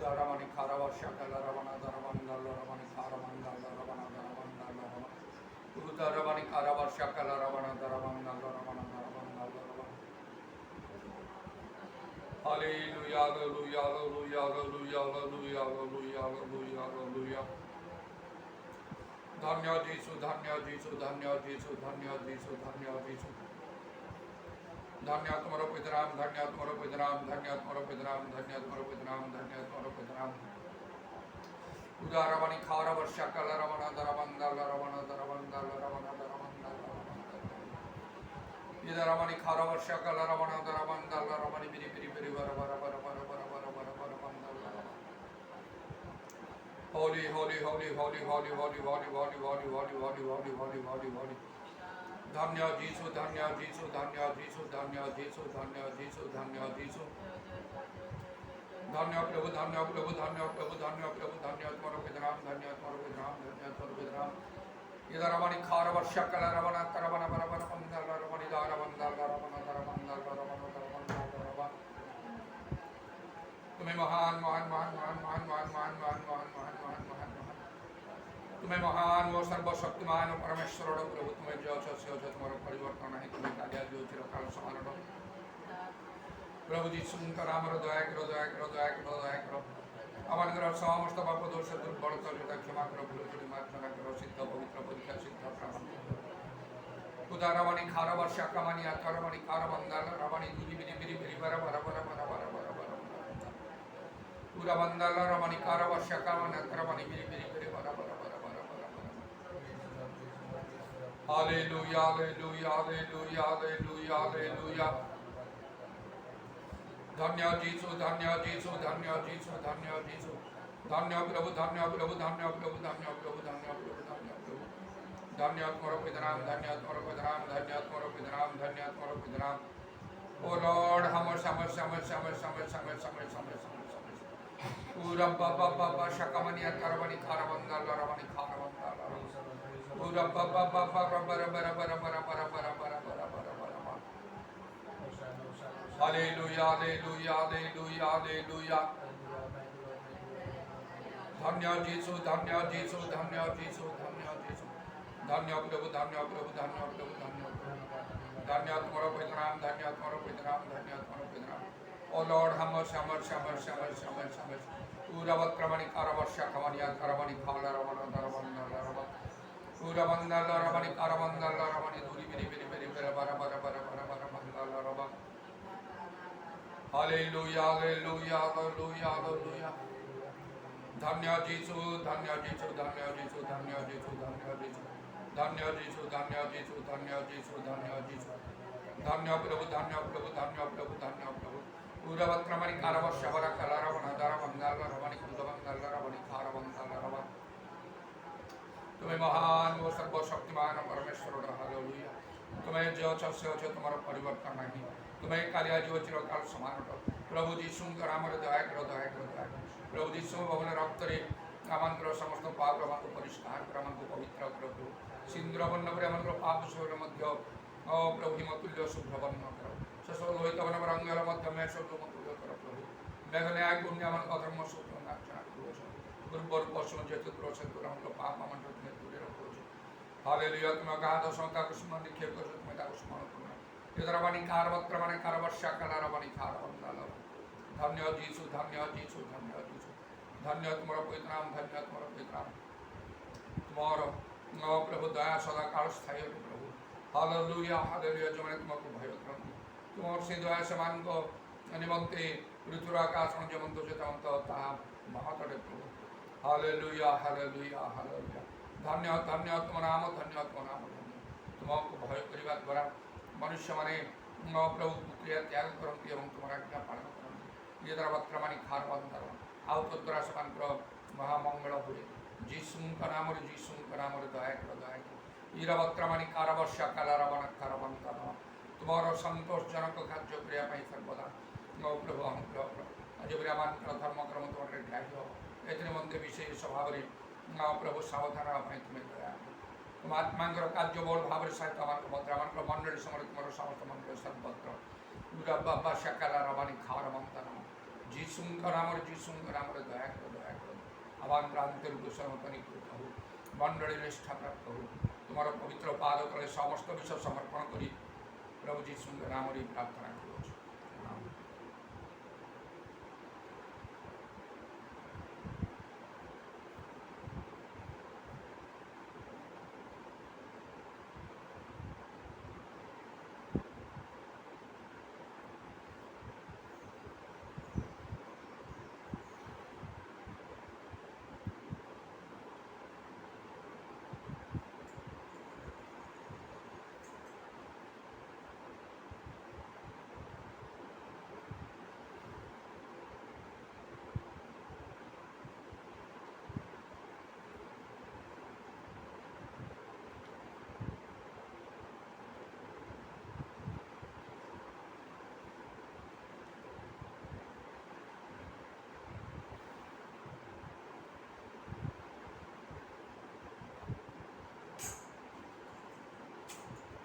Daramani Karava Shakala Ravana Daramandala Ravani Karamandala Ravana Daramandala Ravana Udaravani Karava Shakala Ravana Daramandala Ravana Daramandala Ravana Hallelujah, hallelujah, hallelujah, hallelujah, hallelujah, hallelujah, hallelujah, hallelujah. Dhanya Jisu, Dhanya Jisu, Dhanya Jisu, Dhanya Jisu, Dhanya Jisu. Dhanya Tumaro Pitram, Dhanya Tumaro Pitram, Dhanya Tumaro Pitram, Dhanya Tumaro Pitram, Dhanya Tumaro Pitram. Udaravani Khara Varshakala Ravana Daramandala Ravana Daramandala Ravana Daramandala Idaramani Khara Varshakala Ravana Daramandala Ravani Biri Biri Biri Vara Vara Vara Vara Vara Vara Vara Vara Mandala. Holy, holy, holy, holy, holy, holy, holy, holy, holy, holy, holy, holy, holy, holy, holy. Dhanya Jisu, Dhanya Jisu, Dhanya Jisu, Dhanya Jisu, Dhanya Jisu, Dhanya Jisu. Dhanya Prabhu, Dhanya Prabhu, Dhanya Prabhu, Dhanya Prabhu, Dhanya Tumaro Vidram, Dhanya Tumaro Vidram, Dhanya Tumaro Vidram. Idaramani Khara Varshakala Ravana Taravana Varavana Mandala Ravani Daravandala Ravana Daravandala Ravana Daravandala Ravana. तुम्हें महान महान महान महान महान महान महान महान महान महान महान महान महान तुम्हें महान वो सर्वशक्तिमान परमेश्वर प्रभु तुम्हें जो से तुम्हारा परिवर्तन नहीं तुम्हें कार्य जो चिरकाल समान प्रभु जी सुनकर आमर दया करो दया करो दया करो दया करो আমাদের সমস্ত পাপ দোষ দুর্বলতা যেটা ক্ষমা করো ভুল ত্রুটি মার্জনা করো সিদ্ধ পবিত্র পরীক্ষা সিদ্ধ প্রমাণ উদারবাণী খারবার শাকামানি আতরবাণী কারবান্দাল রাবাণী দিবি বিরি বিরি বিরি বারা বারা বারা বারা বারা বারা বারা Pura Mandala Ramani Karava Shakamana Karavani Biri Biri Biri Bara Bara Bara Bara Bara Bara. Hallelujah, hallelujah, hallelujah, hallelujah, hallelujah. Dhanya Jisu, Dhanya Jisu, Dhanya Jisu, Dhanya Jisu. Dhanya Prabhu, Dhanya Prabhu, Dhanya Prabhu, Dhanya Prabhu, Dhanya Prabhu, Dhanya Prabhu. Dhanya Tumaro Pidram, Dhanya Tumaro Pidram, Dhanya Tumaro Pidram, Dhanya Tumaro Pidram. Oh Lord, hammer, hammer, hammer, hammer, hammer, hammer, hammer, hammer. Pura Baba Baba Shakamani Karavani Karavandala Ravani Karavandala. Pura Baba Baba Rabara Bara Bara Bara Bara Bara Bara Bara Bara Bara. Hallelujah, hallelujah, hallelujah, hallelujah. Dhanya Jisu, Dhanya Jisu, Dhanya Jisu, Dhanya Jisu. Dhanya Prabhu, Dhanya Prabhu, Dhanya Prabhu, Dhanya Prabhu. Dhanya Tumaro Pitram, Dhanya Tumaro Pitram, Dhanya Tumaro Pitram. Oh Lord, hammer, hammer, hammer, hammer, hammer, hammer. Uravakramani Karavasha Kamania Karavani Kala Ravana Daravana Ravana. Uravandala Ravani Karavandala Ravani Duri Biri Biri Biri Bara Bara Bara Bara Bara Bara Mandala Ravana. Hallelujah, hallelujah, hallelujah, hallelujah. Dhanya Jisu, Dhanya Jisu, Dhanya Jisu, Dhanya Jisu, Dhanya Jisu. Dhanya Jisu, Dhanya Jisu, Dhanya Jisu, Dhanya Jisu. Dhanya Prabhu, Dhanya Prabhu, Dhanya Prabhu, Dhanya Prabhu. Uravakramani Karavasha Vara Kalaravana Daravandala Ravani Kudavandala Ravani Karavandala Ravana. तुम्हें महान वो सर्वशक्तिमान परमेश्वर hallelujah तुम्हें जो से हो तुम्हारा परिवर्तन नहीं तुम्हें कालिया जो चिरकाल समान प्रभु जीशु आमर दया करो दया करो दया प्रभु जीशु भवन रक्तरे आमंत्र समस्त पाप आमको परिष्कार कर आमको पवित्र कर प्रभु सिंद्रवर्ण पर आमको पाप शोर मध्य प्रभु हिमतुल्य शुभ्रवर्ण करो ससो लोहित वन रंगल मध्य में शुभ्रमतुल्य कर प्रभु मेघन्याय पुण्य आमन अधर्म शुभ्र नाचना दुर्बल पशु चतुर्थ हमको पाप आमंत्र तुम्हें दूर रखो हालेलुया तुम्हें गाध संता को स्मरण निक्षेप कर तुम्हें ताको स्मरण करना इधरवानी कारवक्रमणे कारवर्षा कलारवानी कारवंदल धन्य जीसु धन्य जीसु धन्य जीसु धन्य तुम्हारा पवित्र नाम धन्य तुम्हारा पवित्र नाम तुम्हारा प्रभु दया सदा काल स्थायी प्रभु हालेलुया हालेलुया जो मैंने तुमको भय करती तुम्हारे से दया समान को निमंते ऋतुराकाश जमंतो चेतवंत ताहा महातड़े प्रभु हालेलुया हालेलुया हालेलुया धन्य धन्य तुम नाम धन्य तुम नाम धन्य तुमको भय करने द्वारा मनुष्य माने प्रभु क्रिया त्याग करती और तुम्हारा आज्ञा पालन करती ये द्वारा वक्रमानी खार बंद आओ तो द्वारा समान महामंगल हुए जीसु का नाम दया करो दया करो ईरा वक्रमानी कारवर्षा कलारवन कारवंत तुम्हारा संतोषजनक कार्य क्रिया सर्वदा प्रभु अनुग्रह आज ब्राह्मण धर्म कर्म तुम्हारे ग्राह्य एतने मंदिर विशेष स्वभाव प्रभु सावधान तुम्हें दया तुम आत्मा कार्य बल भाव सहित मंडली समय तुम समस्त मंदिर सर्वत्र Rabba Shakala Ramani Karamantanam. Jisunga Ramar Jisunga Ramar Dayakro. Avantrantir Gusanapani Kutahu. Mandari Nishthapra Kahu. Tomorrow Pavitra Pada Kale Samasta Visa Samarpana Kari. Prabhu Jisunga Ramari Prabhana Kuroch.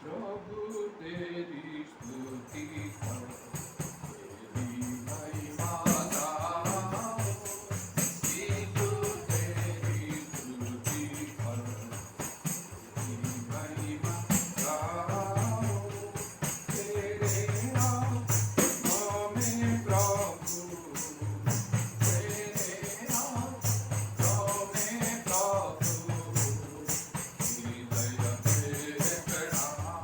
प्रभु तेरी स्तुति करो, तेरी महिमा गाओ, यीशु तेरी स्तुति करो, तेरी महिमा गाओ, तेरे नाम में प्रभु, तेरे नाम में प्रभु, हृदय से प्रणाम।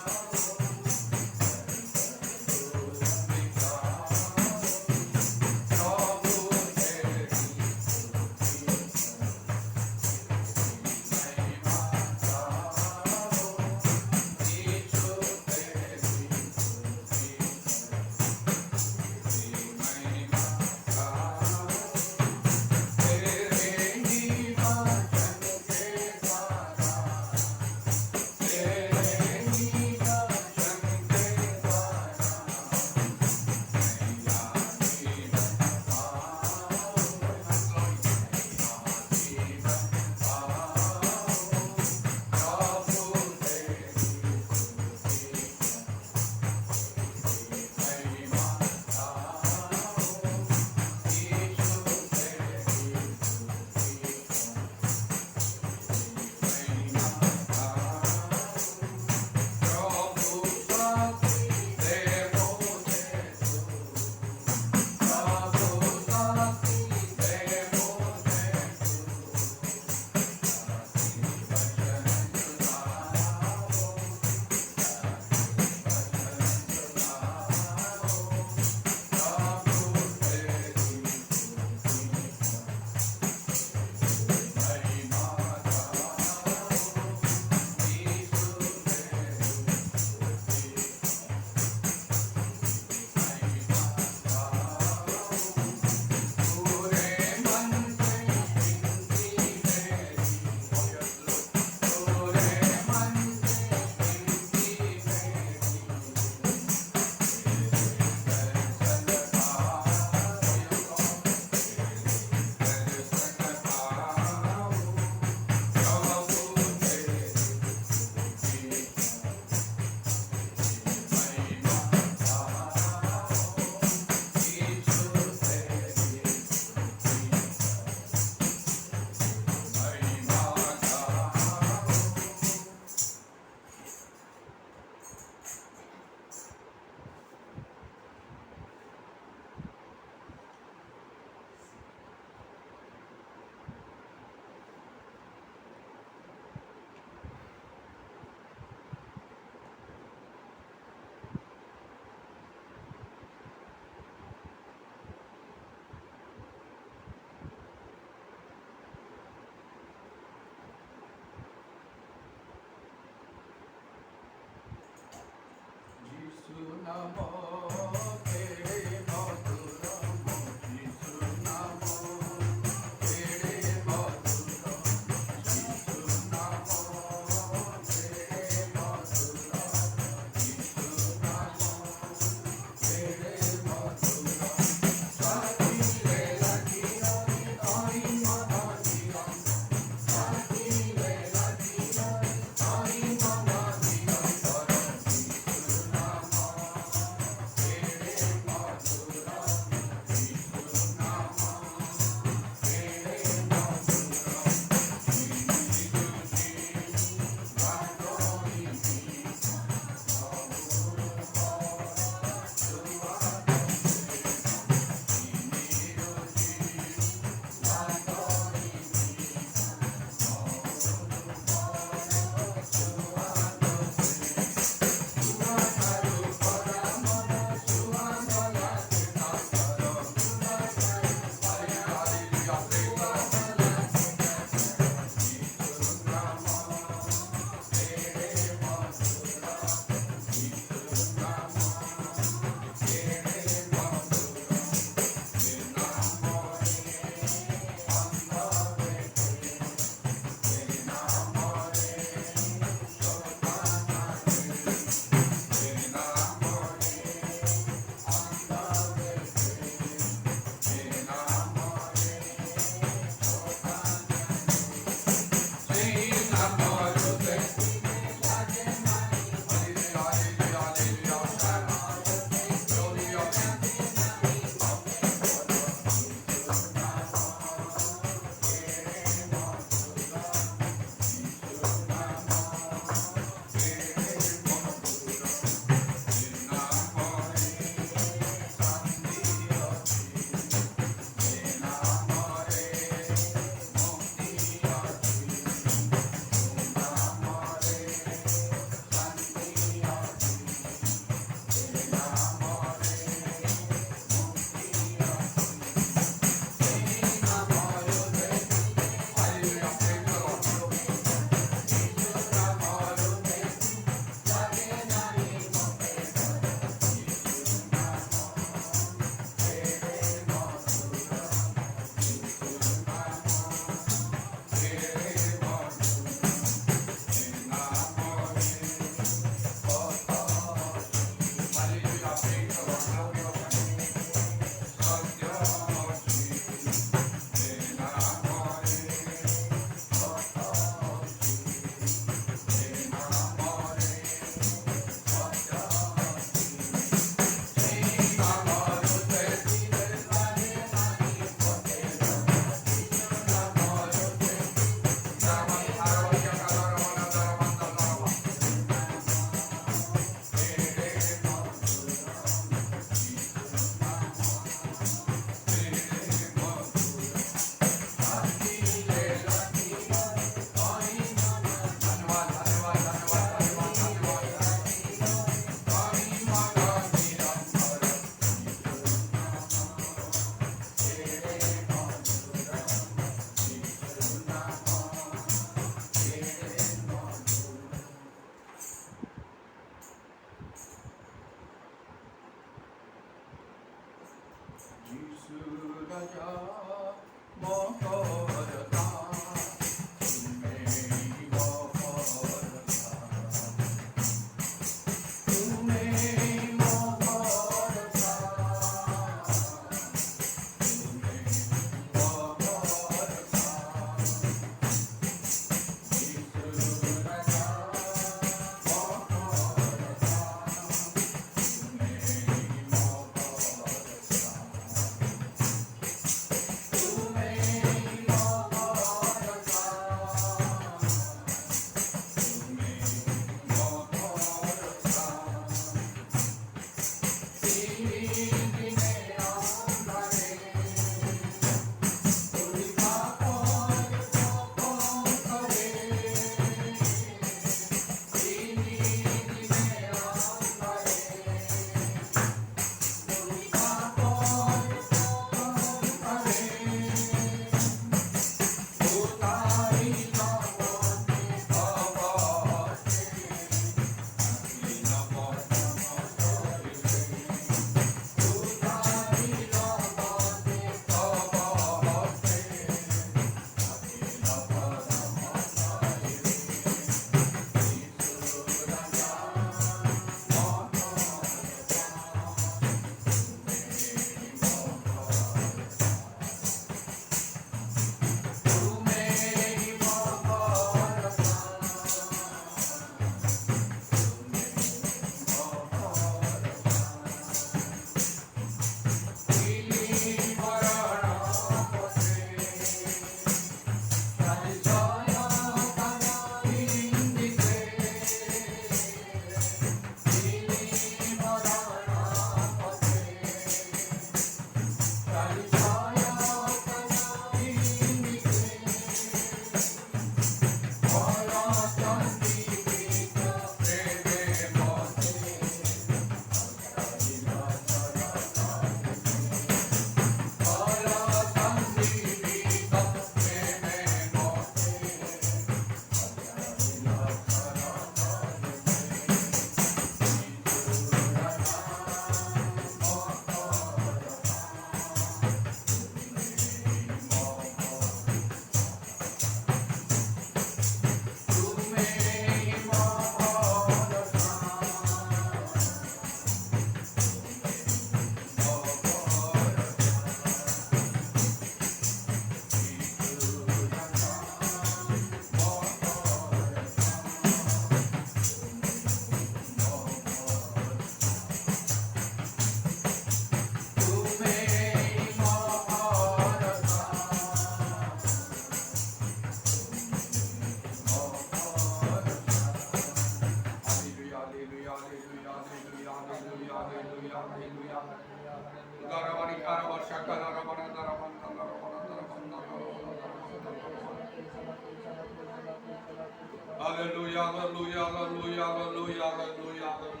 Hallelujah, hallelujah, hallelujah, hallelujah, hallelujah, hallelujah,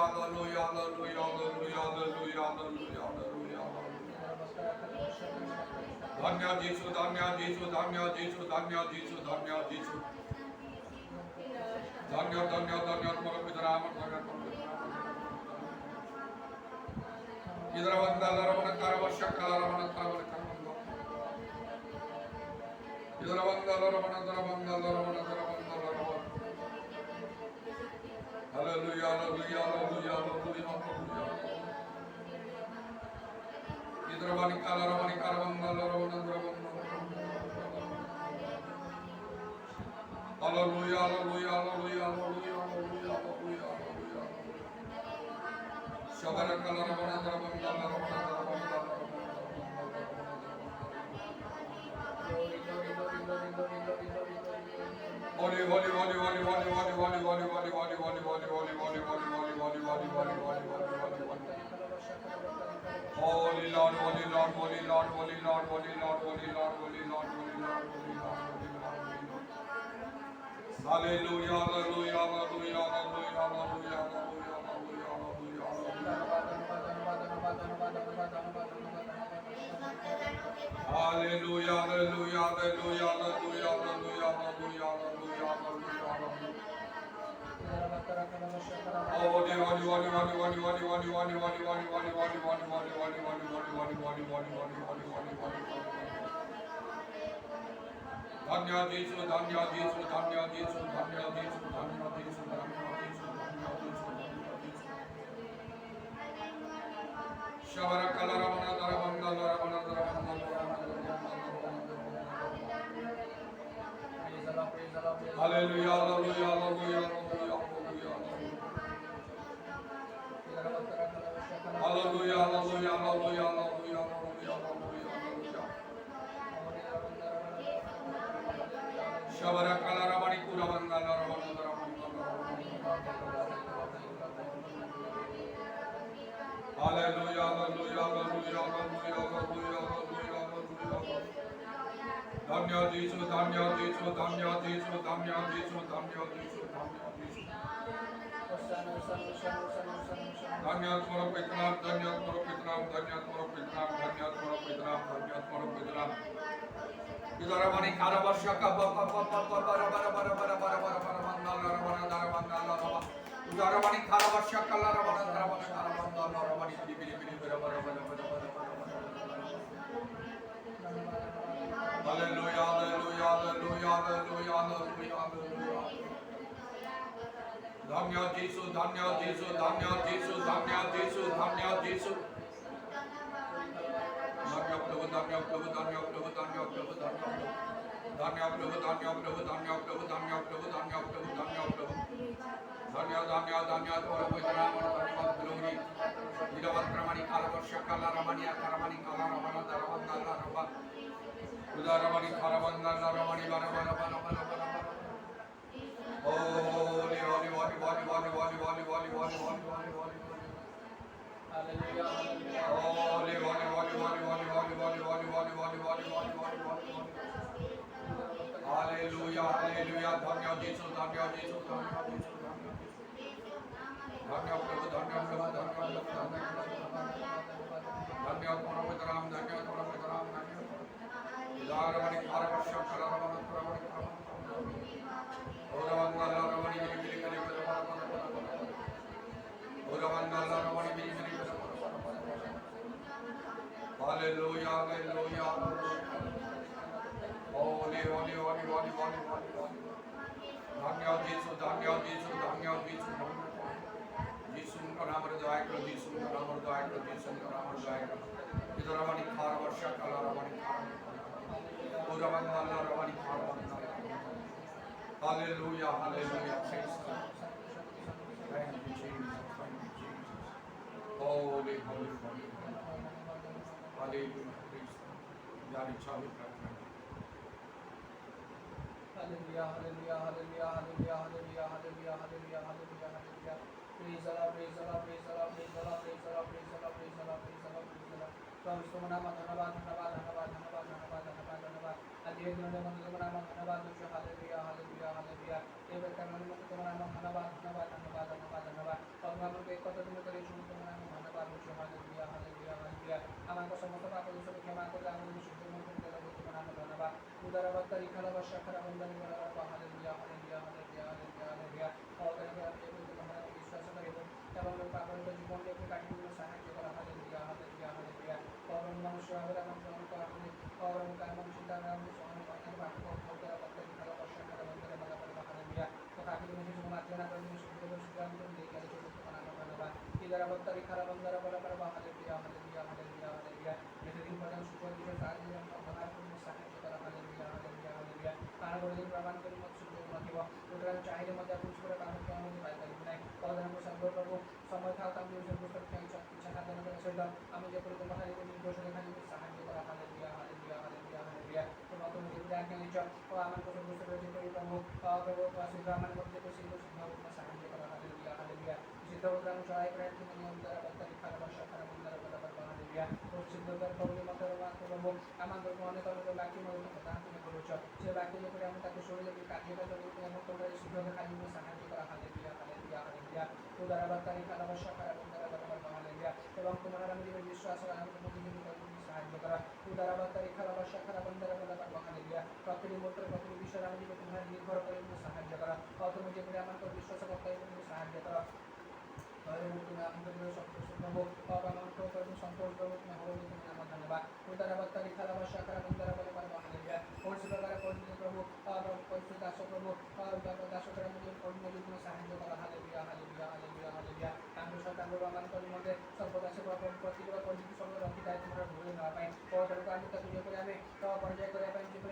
hallelujah, hallelujah, hallelujah, hallelujah, hallelujah, hallelujah. Dhanya Jisu, Dhanya Jisu, Dhanya Jisu, Dhanya Jisu, Dhanya Jisu. Dhanya, Dhanya, Dhanya, Tmara Pidaram, Dhanya, Idra Vandala Ramana Karava Shakala Ramana Karavana Karavana. Idra Vandala Ramana Dharavandala Ramana Dharavandala Ramana. Hallelujah, hallelujah, hallelujah, hallelujah, hallelujah. Idra Vanikala Ramani Karavandala Ramana Dharavandala. Hallelujah, hallelujah, hallelujah, hallelujah, hallelujah, hallelujah, hallelujah. Shabara Kala Ramana Dharavandala Ramana Dharavandala. Holy, holy, holy, holy, holy, holy, holy, holy, holy, holy, holy, holy, holy, holy, holy, holy, holy, holy, holy. Holy Lord, holy Lord, holy Lord, holy Lord, holy Lord, holy Lord, holy Lord, holy Lord, holy Lord, holy Lord. Hallelujah, hallelujah, hallelujah, hallelujah, hallelujah, hallelujah, hallelujah, hallelujah, hallelujah, hallelujah, hallelujah, hallelujah, hallelujah. Holy, holy, holy, holy, holy, holy, holy, holy, holy, holy, holy, holy, holy, holy, holy, holy. Dhanya Jisu, Dhanya Jisu, Dhanya Jisu, Dhanya Jisu, Dhanya Jisu, Dhanya Jisu, Dhanya Jisu. Shabara Kala Ramana Dharavandala Ramana Dharavandala. Hallelujah, hallelujah, hallelujah, hallelujah, hallelujah. Hallelujah, hallelujah, hallelujah, hallelujah, hallelujah. Shabara Kala Ramani Kuravandala Ramana Dharavandala. Hallelujah, hallelujah, hallelujah, hallelujah, hallelujah, hallelujah. Dhanya Jisu, Dhanya Jisu, Dhanya Jisu, Dhanya Jisu, Dhanya Jisu, Dhanya Jisu. Dhanya Tmara Pitram, Dhanya Tmara Pitram, Dhanya Tmara Pitram, Dhanya Tmara Pitram, Dhanya Tmara Pitram. Idaramani Karavashaka Baba Baba Bara Bara Bara Bara Bara Bara Bara Mandala Ramana Dharavandala Rama. Idaramani Karavashaka Ramana Dharavana Karavandala Ramani Bili Bili Bili Bara Bara Bara Bara Bara Bara. Hallelujah, hallelujah, hallelujah, hallelujah, hallelujah, hallelujah. Dhanya Jisu, Dhanya Jisu, Dhanya Jisu, Dhanya Jisu, Dhanya Jisu. Dhanya Prabhu, Dhanya Prabhu, Dhanya Prabhu, Dhanya Prabhu, Dhanya Prabhu. Dhanya Prabhu, Dhanya Prabhu, Dhanya Prabhu, Dhanya Prabhu, Dhanya Prabhu, Dhanya Prabhu. Dhanya, Dhanya, Dhanya, Dhanya Prabhu, Dhanya Glory. Idavatramani Kalavashakala Ramani Akaramani Kala Ramana Dharavandala Rama. Udaramani Karavandala Ramani Bara Bara Bara Bara Bara. Holy, holy, holy, holy, holy, holy, holy, holy, holy, holy, holy, holy. Hallelujah. Holy, holy, holy, holy, holy, holy, holy, holy, holy, holy, holy, holy, holy, holy. Hallelujah, hallelujah. Dhanya Jisu, Dhanya Jisu, Dhanya Jisu, Dhanya Jisu. Dhanya Prabhu, Dhanya Prabhu, Dhanya Prabhu, Dhanya Prabhu. Dhanya Tmara Pitram, Dhanya Tmara Pitram, Dhanya. Idaramani Karavashakala Ramana Dharavana Karavana. Uravandala Ramani Bili Bili Bili Bili Bara Bara Bara Bara. Uravandala Ramani Bili Bili Bili Bara Bara Bara Bara. Hallelujah, hallelujah, hallelujah. Holy, holy, holy, holy, holy, holy, holy. Dhanya Jisu, Dhanya Jisu, Dhanya Jisu, Dhanya Jisu. Jisu ka naam ridaya karo, Jisu ka naam ridaya karo, Jisu ka naam ridaya karo. Idaramani Karavashakala Ramani Karavana. Uravandala Ramani Karavana. Hallelujah, hallelujah, praise God. Thank you, Jesus, thank you, Jesus. Holy, holy, holy. Hallelujah, praise God. Yari chalu प्रार्थना. Hallelujah, hallelujah, hallelujah, hallelujah, hallelujah, hallelujah, hallelujah, hallelujah, hallelujah. Praise the Lord, praise the Lord, praise the Lord, praise the Lord, praise the Lord, praise the Lord, praise the Lord, praise the Lord, praise the Lord. प्रभु तुम नाम धन्यवाद धन्यवाद धन्यवाद धन्यवाद धन्यवाद धन्यवाद धन्यवाद अधीर दिनों में तुम नाम धन्यवाद तुझे हालेलुया हालेलुया हालेलुया ये बेटा मन में तुम नाम धन्यवाद धन्यवाद धन्यवाद धन्यवाद धन्यवाद और हम लोग एक कदम में करें शुरू तुम नाम धन्यवाद तुझे हालेलुया हालेलुया हालेलुया हमारे समस्त पाप दोषों को क्षमा कर दाम में शुद्ध मन में तेरा तुम नाम धन्यवाद उधर अब तरीका लगा शक्कर बंदन वाला hallelujah hallelujah hallelujah hallelujah hallelujah और अगर आप ये तुम्हारा विश्वास करें तब हम लोग पागल को जीवन में अपने काटने में सहायता करा हालेलुया हालेलुया हालेलुया और हम मनुष्य अगर हम लोगों को अपने और हम काम चिंता में हम सोने पाने बात को होकर अपने निकाला वर्षा कर बंदर वाला पर हालेलुया तो काफी दिन से हम आज्ञा करने में शुद्ध को शुद्ध हम देख के जो बनाना धन्यवाद इधर अब तरीका बंदर वाला पर हालेलुया हालेलुया हालेलुया हालेलुया जैसे दिन पर शुद्ध के साथ हम हमारे को सहायता करा हालेलुया हालेलुया हालेलुया कारण को दिन प्रमाण करी मत शुद्ध मत हो उधर चाहिए मत कुछ पूरा काम क्या होने पाएगा नहीं और हमको संभव प्रभु समय था तब भी उसे पुस्तक की इच्छा था देने का सेडा हमें जो पूरे तुम्हारे लिए निर्दोष देखा जो सहायता करा हालेलुया हालेलुया हालेलुया हालेलुया तो बातों में विद्या के नीचे और आमन को संतुष्ट कर जो प्रभु प्रभु वासी ब्राह्मण को जो किसी को सुधार में सहायता करा हालेलुया हालेलुया इसी तरह उधर चढ़ाई प्रयत्न में अंदर बत्ता लिखा वर्षा कर अंदर बराबर हालेलुया और सिद्ध कर प्रभु मतलब बात प्रभु आमन को होने का जो बाकी में पता तुम्हें करो से बाकी जो हम ताकि छोड़ दे कार्य का जो हम तो सिद्ध कर खाली में सहायता करा हालेलुया हालेलुया हालेलुया उधर बत्ता लिखा वर्षा कर अंदर बराबर हालेलुया एवं तुम्हारा में विश्वास और आनंद को भी सहायता करा उधर बत्ता लिखा वर्षा कर अंदर बराबर हालेलुया प्रतिदिन मोटर प्रतिदिन विश्वास में तुम्हारे निर्भर कर सहायता करा और तुम जो आमन को विश्वास करता है सहायता करा और तुम्हें आनंद संतोष प्रभु और आनंद को संतोष प्रभु तुम्हें हो तुम्हें नाम धन्यवाद उधर बत्ता लिखा वर्षा कर अंदर बराबर हालेलुया कौन से प्रकार कौन प्रभु और कौन से दासो प्रभु और दासो कर मुझे कौन मुझे तुम्हें सहायता करा हालेलुया हालेलुया हालेलुया हालेलुया तांगो सतांगो आमन को मध्य सब दासो प्रभु प्रतिदिन परिचित सब रखी दाय तुम्हारा भूल ना पाए और तरुण आदि तक तुझे पर हमें तो परिचय करे पाए जो पर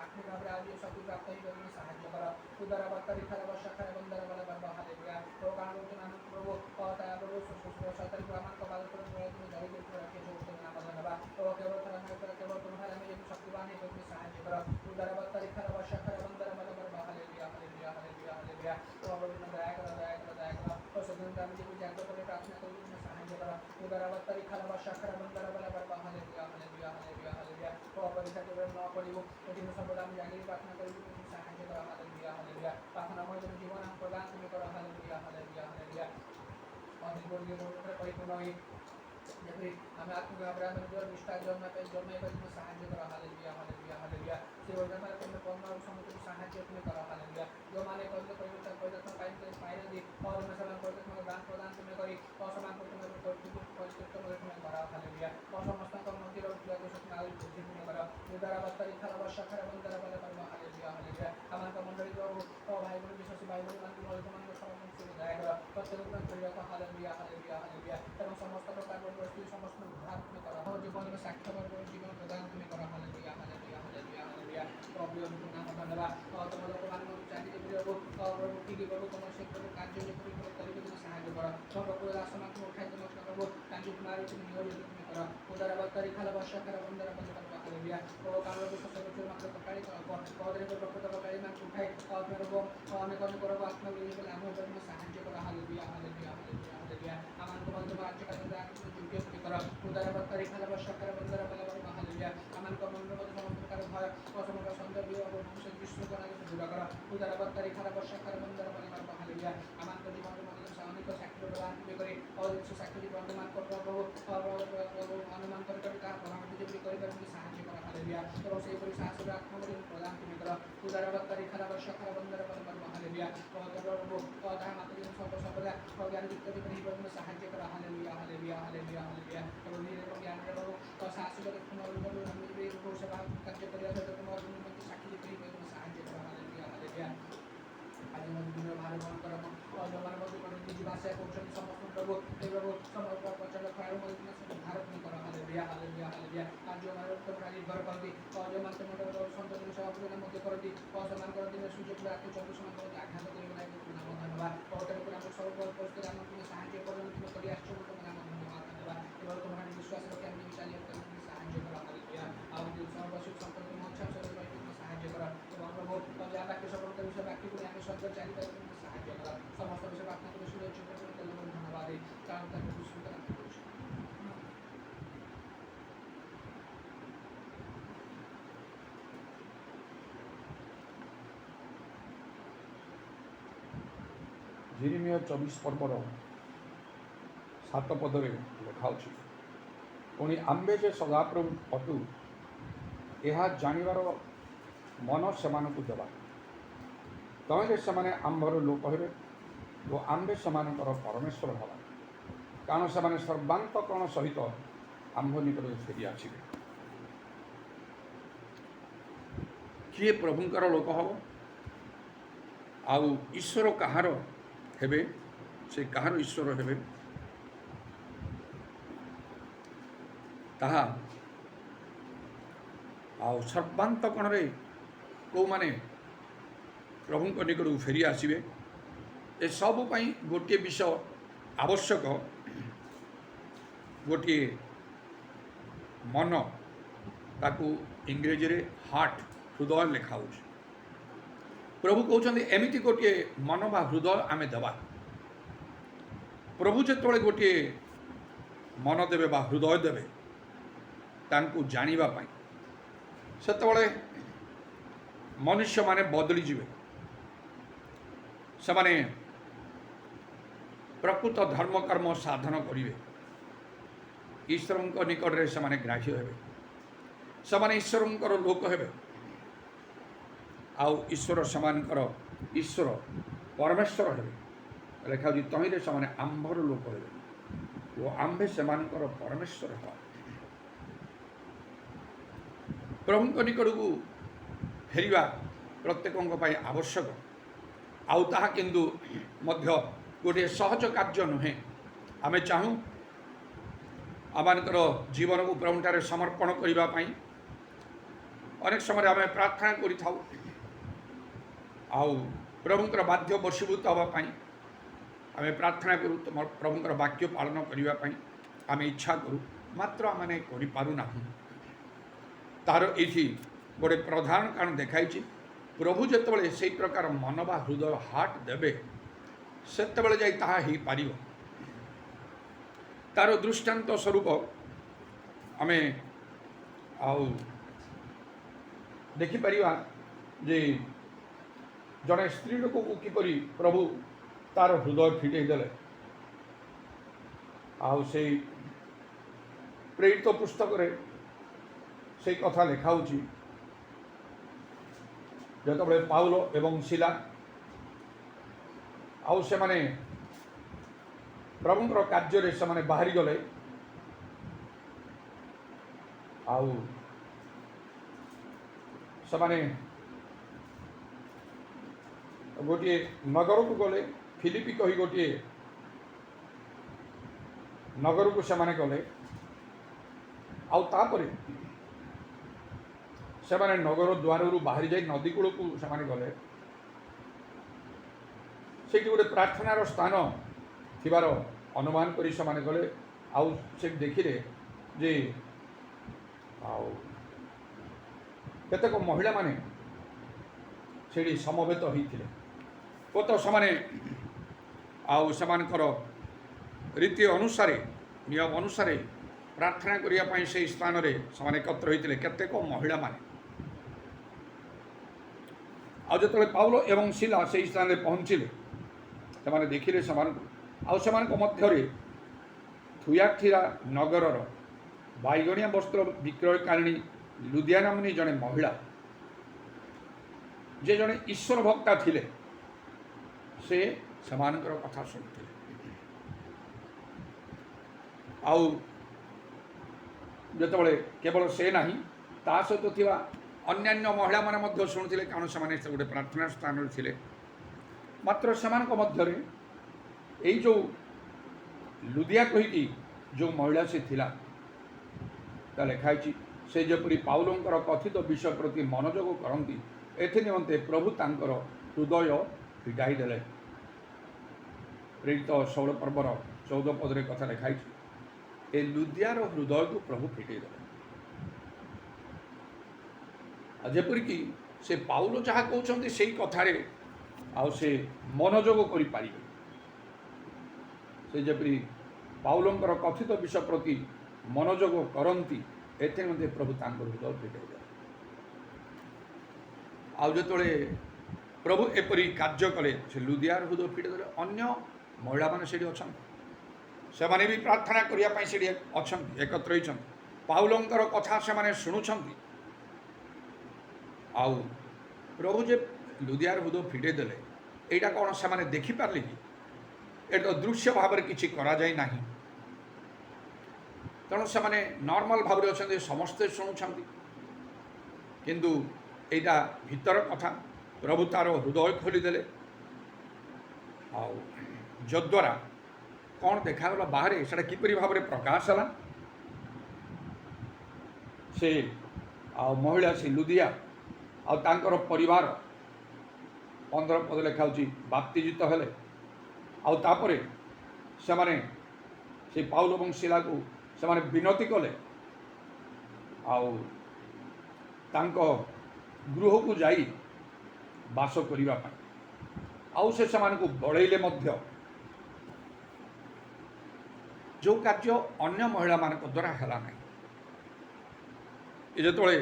आत्मिक भाव आज सब प्राप्त ही करने सहायता करा उधर बत्ता लिखा वर्षा कर अंदर बराबर हालेलुया तो कारण आनंद प्रभु और ताया प्रभु सतर आमन को बादल पर तुम्हें जारी करके रखे जो तुम्हें नाम धन्यवाद तो केवल केवल तुम्हारे में जो शक्तिवान है तुम्हें सहायता करा उधर बत्ता लिखा वर्षा कर अंदर बराबर हालेलुया हालेलुया हालेलुया हालेलुया तो अब तुम्हें दया करा दया करा दया करा और सदन का मुझे कुछ जागरूक करने प्रार्थना करो तुम्हें सहायता करा उधर बत्ता लिखा वर्षा कर अंदर बराबर हालेलुया हालेलुया हालेलुया हालेलुया तो परीक्षा के न पड़िबो लेकिन सबदा हम जागे प्रार्थना करी तुम्हें सहायता करा हालेलुया हालेलुया प्रार्थना में तुम जीवन हम प्रदान तुम्हें करा हालेलुया हालेलुया हालेलुया और बोल के परिपूर्ण हुई जब हमें आत्मघावरा में जो निष्ठा जन्म पे तुम्हें सहायता करा हालेलुया हालेलुया हालेलुया से वर्ग में तुम्हें कौन और समुद्र सहायता तुम्हें करा हालेलुया जो माने कौन से परिवर्तन पाइन दी और मैं समान परिवर्तन दान प्रदान तुम्हें करी और समान तुम्हें तुम्हें करा हालेलुया और समस्त का मंदिर और पूजा को सत्य आदि बुद्धि तुम्हें करा उधर बत्ता लिखा वर्षा कर बंदर वाला पर हालेलुया हालेलुया हमारे का मंडली जो और भाई बहन विश्वासी भाई बहन मान को मन को समझ से दया करा प्रत्येक में क्रिया का हालेलुया हालेलुया हालेलुया एवं समस्त प्रकार वस्तु समस्त भाग में करा और जीवन में साक्ष्य और जीवन प्रदान तुम्हें करा हालेलुया हालेलुया हालेलुया हालेलुया तो अब हम नाम धन्यवाद और तुम लोग मान को चाहिए कि प्रभु और मुक्ति के प्रभु तुम से प्रभु कार्य जो प्रभु तरीके से सहायता करा तो प्रभु आसमान को उठाई तुम प्रभु कार्य तुम्हारे तुम नियोजित तुम्हें करा उधर अब तरीका वर्षा कर बंदर बंद कर हालेलुया तो कामों को सबसे बच्चों मतलब पकड़ी करा और को प्रभु तब पकड़ी मान उठाई और मेरे को हमें कौन करो आत्मा के लिए आमों पर में सहायता करा हालेलुया हालेलुया हालेलुया हालेलुया आमान को बंद राज्य का दान तुम्हें जुटे तुम्हें करा उधर अब तरीका वर्षा कर बंदर बंद हालेलुया आमान को मन में समस्त प्रकार भय और समस्त सौंदर्य और भविष्य दृश्य को आगे जुड़ा करा उधर अब तरीका वर्षा कर बंदर बंद हालेलुया आमान को जीवन में मतलब सामने को साक्ष्य प्रदान तुम्हें करे और इस साक्ष्य की वर्तमान को प्रभु और अनुमान कर का प्रमाण जो भी करे कर सहायता करा हालेलुया तो से पूरी साहस और आत्मा को प्रदान तुम्हें करा उधर अब तरीका वर्षा कर बंदर बंद हालेलुया और प्रभु और धाम आते सब सबदा और ज्ञान युक्त भी नहीं पर में सहायता करा हालेलुया हालेलुया हालेलुया हालेलुया तो धीरे को ज्ञान प्रभु और साहस को तुम्हारे ऊपर हम भी को सेवा कार्य करिया तो तुम्हारे में साक्षी भी में सहायता करा हालेलुया हालेलुया आज मैं दिन बाहर मन करा और हमारे मध्य में जी भाषा को समस्त प्रभु प्रभु समस्त प्रचार कराओ में भारत में करा हालेलुया हालेलुया हालेलुया आज जो हमारे ऊपर खाली भर कर दी और जो मंत्र मंडल और संत जन सब के मध्य कर दी और समान कर दिन सुजोग रात 24 मान कर आघात कर बनाई को नाम धन्यवाद और तेरे को हम सब परिस्थिति हम तुम्हें सहायता करो तुम्हें करी आश्चर्य को नाम धन्यवाद धन्यवाद केवल तुम्हारे विश्वास रखे हम विचार करके सहायता करा हालेलुया और दिन सर्वसुख संपत्ति मोक्ष सब सहायता करा तो प्रभु ସ୍ୱର୍ଗ ଚାରିପାଖରେ ତୁମକୁ ସାହାଯ୍ୟ କଲା ସମସ୍ତ ବିଷୟ ପ୍ରାର୍ଥନା କରି ଶୁଣି ଛୋଟ ଛୋଟ ତେଲ କରି ଧନ୍ୟବାଦ ଦେଇ କାରଣ ତାକୁ ବିସ୍ତୃତ ରାଖି କରୁଛୁ। ଯେରେମିୟା 24 ପର୍ବର 7 ପଦରେ ଲେଖା ଅଛି, ପୁଣି ଆମ୍ଭେ ଯେ ସଦାପ୍ରଭୁ ଅଟୁ ଏହା ଜାଣିବାର ମନ ସେମାନଙ୍କୁ ଦେବା, ତହିଁରେ ସେମାନେ ଆମ୍ଭର ଲୋକ ହେବେ ଓ ଆମ୍ଭେ ସେମାନଙ୍କର ପରମେଶ୍ୱର ହେବା, କାରଣ ସେମାନେ ସର୍ବାନ୍ତକରଣ ସହିତ ଆମ୍ଭ ନିକଟରେ ଫେରି ଆସିବେ। କିଏ ପ୍ରଭୁଙ୍କର ଲୋକ ହେବ ଆଉ ଈଶ୍ୱର କାହାର ହେବେ, ସେ କାହାର ଈଶ୍ୱର ହେବେ ତାହା ଆଉ ସର୍ବାନ୍ତକଣରେ କେଉଁମାନେ ପ୍ରଭୁଙ୍କ ନିକଟକୁ ଫେରି ଆସିବେ, ଏସବୁ ପାଇଁ ଗୋଟିଏ ବିଷୟ ଆବଶ୍ୟକ, ଗୋଟିଏ ମନ, ତାକୁ ଇଂରେଜୀରେ ହାର୍ଟ, ହୃଦୟ ଲେଖା ହେଉଛି। ପ୍ରଭୁ କହୁଛନ୍ତି ଏମିତି ଗୋଟିଏ ମନ ବା ହୃଦୟ ଆମେ ଦେବା। ପ୍ରଭୁ ଯେତେବେଳେ ଗୋଟିଏ ମନ ଦେବେ ବା ହୃଦୟ ଦେବେ ତାଙ୍କୁ ଜାଣିବା ପାଇଁ, ସେତେବେଳେ ମନୁଷ୍ୟମାନେ ବଦଳିଯିବେ। ସେମାନେ ପ୍ରକୃତ ଧର୍ମକର୍ମ ସାଧନ କରିବେ, ଈଶ୍ୱରଙ୍କ ନିକଟରେ ସେମାନେ ଗ୍ରାହ୍ୟ ହେବେ, ସେମାନେ ଈଶ୍ୱରଙ୍କର ଲୋକ ହେବେ, ଆଉ ଈଶ୍ୱର ସେମାନଙ୍କର ଈଶ୍ୱର ପରମେଶ୍ୱର ହେବେ। ଲେଖା ହେଉଛି ତହିଁରେ ସେମାନେ ଆମ୍ଭର ଲୋକ ହେବେ ଓ ଆମ୍ଭେ ସେମାନଙ୍କର ପରମେଶ୍ୱର ହେବା। ପ୍ରଭୁଙ୍କ ନିକଟକୁ ଫେରିବା ପ୍ରତ୍ୟେକଙ୍କ ପାଇଁ ଆବଶ୍ୟକ, ଆଉ ତାହା କିନ୍ତୁ ମଧ୍ୟ ଗୋଟିଏ ସହଜ କାର୍ଯ୍ୟ ନୁହେଁ। ଆମେ ଚାହୁଁ ଆମମାନଙ୍କର ଜୀବନକୁ ପ୍ରଭୁଠାରେ ସମର୍ପଣ କରିବା ପାଇଁ ଅନେକ ସମୟରେ ଆମେ ପ୍ରାର୍ଥନା କରିଥାଉ, ଆଉ ପ୍ରଭୁଙ୍କର ବାଧ୍ୟ ବଶୀଭୂତ ହେବା ପାଇଁ ଆମେ ପ୍ରାର୍ଥନା କରୁ, ପ୍ରଭୁଙ୍କର ବାକ୍ୟ ପାଳନ କରିବା ପାଇଁ ଆମେ ଇଚ୍ଛା କରୁ, ମାତ୍ର ଆମେ କରିପାରୁନାହୁଁ। ତାହାର ଏଇଠି ଗୋଟେ ପ୍ରଧାନ କାରଣ ଦେଖାଇଛି। ପ୍ରଭୁ ଯେତେବେଳେ ସେଇ ପ୍ରକାର ମନ ବା ହୃଦୟ ହାର୍ଟ ଦେବେ, ସେତେବେଳେ ଯାଇ ତାହା ହେଇପାରିବ। ତାର ଦୃଷ୍ଟାନ୍ତ ସ୍ୱରୂପ ଆମେ ଆଉ ଦେଖିପାରିବା ଯେ ଜଣେ ସ୍ତ୍ରୀ ଲୋକକୁ କିପରି ପ୍ରଭୁ ତାର ହୃଦୟ ଫିଟେଇ ଦେଲେ। ଆଉ ସେଇ ପ୍ରେରିତ ପୁସ୍ତକରେ ସେଇ କଥା ଲେଖା ହେଉଛି, ଯେତେବେଳେ ପାଉଲ ଏବଂ ଶିଲା ଆଉ ସେମାନେ ପ୍ରଭୁଙ୍କର କାର୍ଯ୍ୟରେ ସେମାନେ ବାହାରିଗଲେ, ଆଉ ସେମାନେ ଗୋଟିଏ ନଗରକୁ ଗଲେ, ଫିଲିପି କହି ଗୋଟିଏ ନଗରକୁ ସେମାନେ ଗଲେ, ଆଉ ତାପରେ ସେମାନେ ନଗର ଦ୍ୱାରରୁ ବାହାରି ଯାଇ ନଦୀ କୂଳକୁ ସେମାନେ ଗଲେ। ସେଇଠି ଗୋଟେ ପ୍ରାର୍ଥନାର ସ୍ଥାନ ଥିବାର ଅନୁମାନ କରି ସେମାନେ ଗଲେ, ଆଉ ସେଠି ଦେଖିଲେ ଯେ ଆଉ କେତେକ ମହିଳାମାନେ ସେଠି ସମବେତ ହୋଇଥିଲେ। ହୁଏତ ସେମାନେ ଆଉ ସେମାନଙ୍କର ରୀତି ଅନୁସାରେ, ନିୟମ ଅନୁସାରେ ପ୍ରାର୍ଥନା କରିବା ପାଇଁ ସେହି ସ୍ଥାନରେ ସେମାନେ ଏକତ୍ର ହୋଇଥିଲେ, କେତେକ ମହିଳାମାନେ। ଆଉ ଯେତେବେଳେ ପାଉଲ ଏବଂ ଶିଲା ସେହି ସ୍ଥାନରେ ପହଞ୍ଚିଲେ, ସେମାନେ ଦେଖିଲେ ସେମାନଙ୍କୁ, ଆଉ ସେମାନଙ୍କ ମଧ୍ୟରେ ଥୁୟାଥିରା ନଗରର ବାଇଗଣିଆ ବସ୍ତ୍ର ବିକ୍ରୟକାରିଣୀ ଲୁଦିଆ ନାମନୀ ଜଣେ ମହିଳା, ଯେ ଜଣେ ଈଶ୍ୱର ଭକ୍ତା ଥିଲେ, ସେ ସେମାନଙ୍କର କଥା ଶୁଣିଥିଲେ। ଆଉ ଯେତେବେଳେ କେବଳ ସେ ନାହିଁ, ତା ସହିତ ଥିବା ଅନ୍ୟାନ୍ୟ ମହିଳାମାନେ ମଧ୍ୟ ଶୁଣୁଥିଲେ, କାରଣ ସେମାନେ ଗୋଟେ ପ୍ରାର୍ଥନା ସ୍ଥାନରେ ଥିଲେ। ମାତ୍ର ସେମାନଙ୍କ ମଧ୍ୟରେ ଏଇ ଯେଉଁ ଲୁଦିଆ କହିକି ଯେଉଁ ମହିଳା ସେ ଥିଲା, ତା ଲେଖା ହେଇଛି, ସେ ଯେପରି ପାଉଲଙ୍କର କଥିତ ବିଷୟ ପ୍ରତି ମନୋଯୋଗ କରନ୍ତି, ଏଥି ନିମନ୍ତେ ପ୍ରଭୁ ତାଙ୍କର ହୃଦୟ ଫିଟାଇ ଦେଲେ। ପ୍ରେରିତ 16 ପର୍ବର 14 ପଦରେ କଥା ଲେଖା ହେଇଛି, ଏ ଲୁଦିଆର ହୃଦୟକୁ ପ୍ରଭୁ ଫିଟାଇ ଦେଲେ। ଆଉ ଯେପରିକି ସେ ପାଉଲ ଯାହା କହୁଛନ୍ତି ସେଇ କଥାରେ ଆଉ ସେ ମନୋଯୋଗ କରିପାରିବେ। ସେ ଯେପରି ପାଉଲଙ୍କର କଥିତ ବିଷୟ ପ୍ରତି ମନୋଯୋଗ କରନ୍ତି, ଏଥିରେ ମଧ୍ୟ ପ୍ରଭୁ ତାଙ୍କର ହୃଦୟ ଫିଟାଇବେ। ଆଉ ଯେତେବେଳେ ପ୍ରଭୁ ଏପରି କାର୍ଯ୍ୟ କଲେ, ସେ ଲୁଦିଆର ହୃଦୟ ଫିଟାଇ ଦେଲେ। ଅନ୍ୟ ମହିଳାମାନେ ସେଠି ଅଛନ୍ତି, ସେମାନେ ବି ପ୍ରାର୍ଥନା କରିବା ପାଇଁ ସେଠି ଅଛନ୍ତି, ଏକତ୍ର ହୋଇଛନ୍ତି। ପାଉଲଙ୍କର କଥା ସେମାନେ ଶୁଣୁଛନ୍ତି। ଆଉ ପ୍ରଭୁ ଯେ ଲୁଦିଆର ହୃଦୟ ଫିଟାଇ ଦେଲେ, ଏଇଟା କ'ଣ ସେମାନେ ଦେଖିପାରିଲେ କି? ଏଇଟା ତ ଦୃଶ୍ୟ ଭାବରେ କିଛି କରାଯାଇ ନାହିଁ। ତେଣୁ ସେମାନେ ନର୍ମାଲ ଭାବରେ ଅଛନ୍ତି, ସମସ୍ତେ ଶୁଣୁଛନ୍ତି। କିନ୍ତୁ ଏଇଟା ଭିତର କଥା, ପ୍ରଭୁ ତାର ହୃଦୟ ଖୋଲିଦେଲେ। ଆଉ ଯଦ୍ୱାରା କ'ଣ ଦେଖାଗଲା ବାହାରେ, ସେଇଟା କିପରି ଭାବରେ ପ୍ରକାଶ ହେଲା। ସେ ଆଉ ମହିଳା ସେ ଲୁଦିଆ ଆଉ ତାଙ୍କର ପରିବାର 15 ପଦ ଲେଖା ହେଉଛି ବାପ୍ତିଜିତ ହେଲେ। ଆଉ ତାପରେ ସେମାନେ ସେ ପାଉଲ ଏବଂ ଶିଲାକୁ ସେମାନେ ବିନତି କଲେ, ଆଉ ତାଙ୍କ ଗୃହକୁ ଯାଇ ବାସ କରିବା ପାଇଁ। ଆଉ ସେ ସେମାନଙ୍କୁ ବଳେଇଲେ ମଧ୍ୟ, ଯେଉଁ କାର୍ଯ୍ୟ ଅନ୍ୟ ମହିଳାମାନଙ୍କ ଦ୍ୱାରା ହେଲା ନାହିଁ। ଯେତେବେଳେ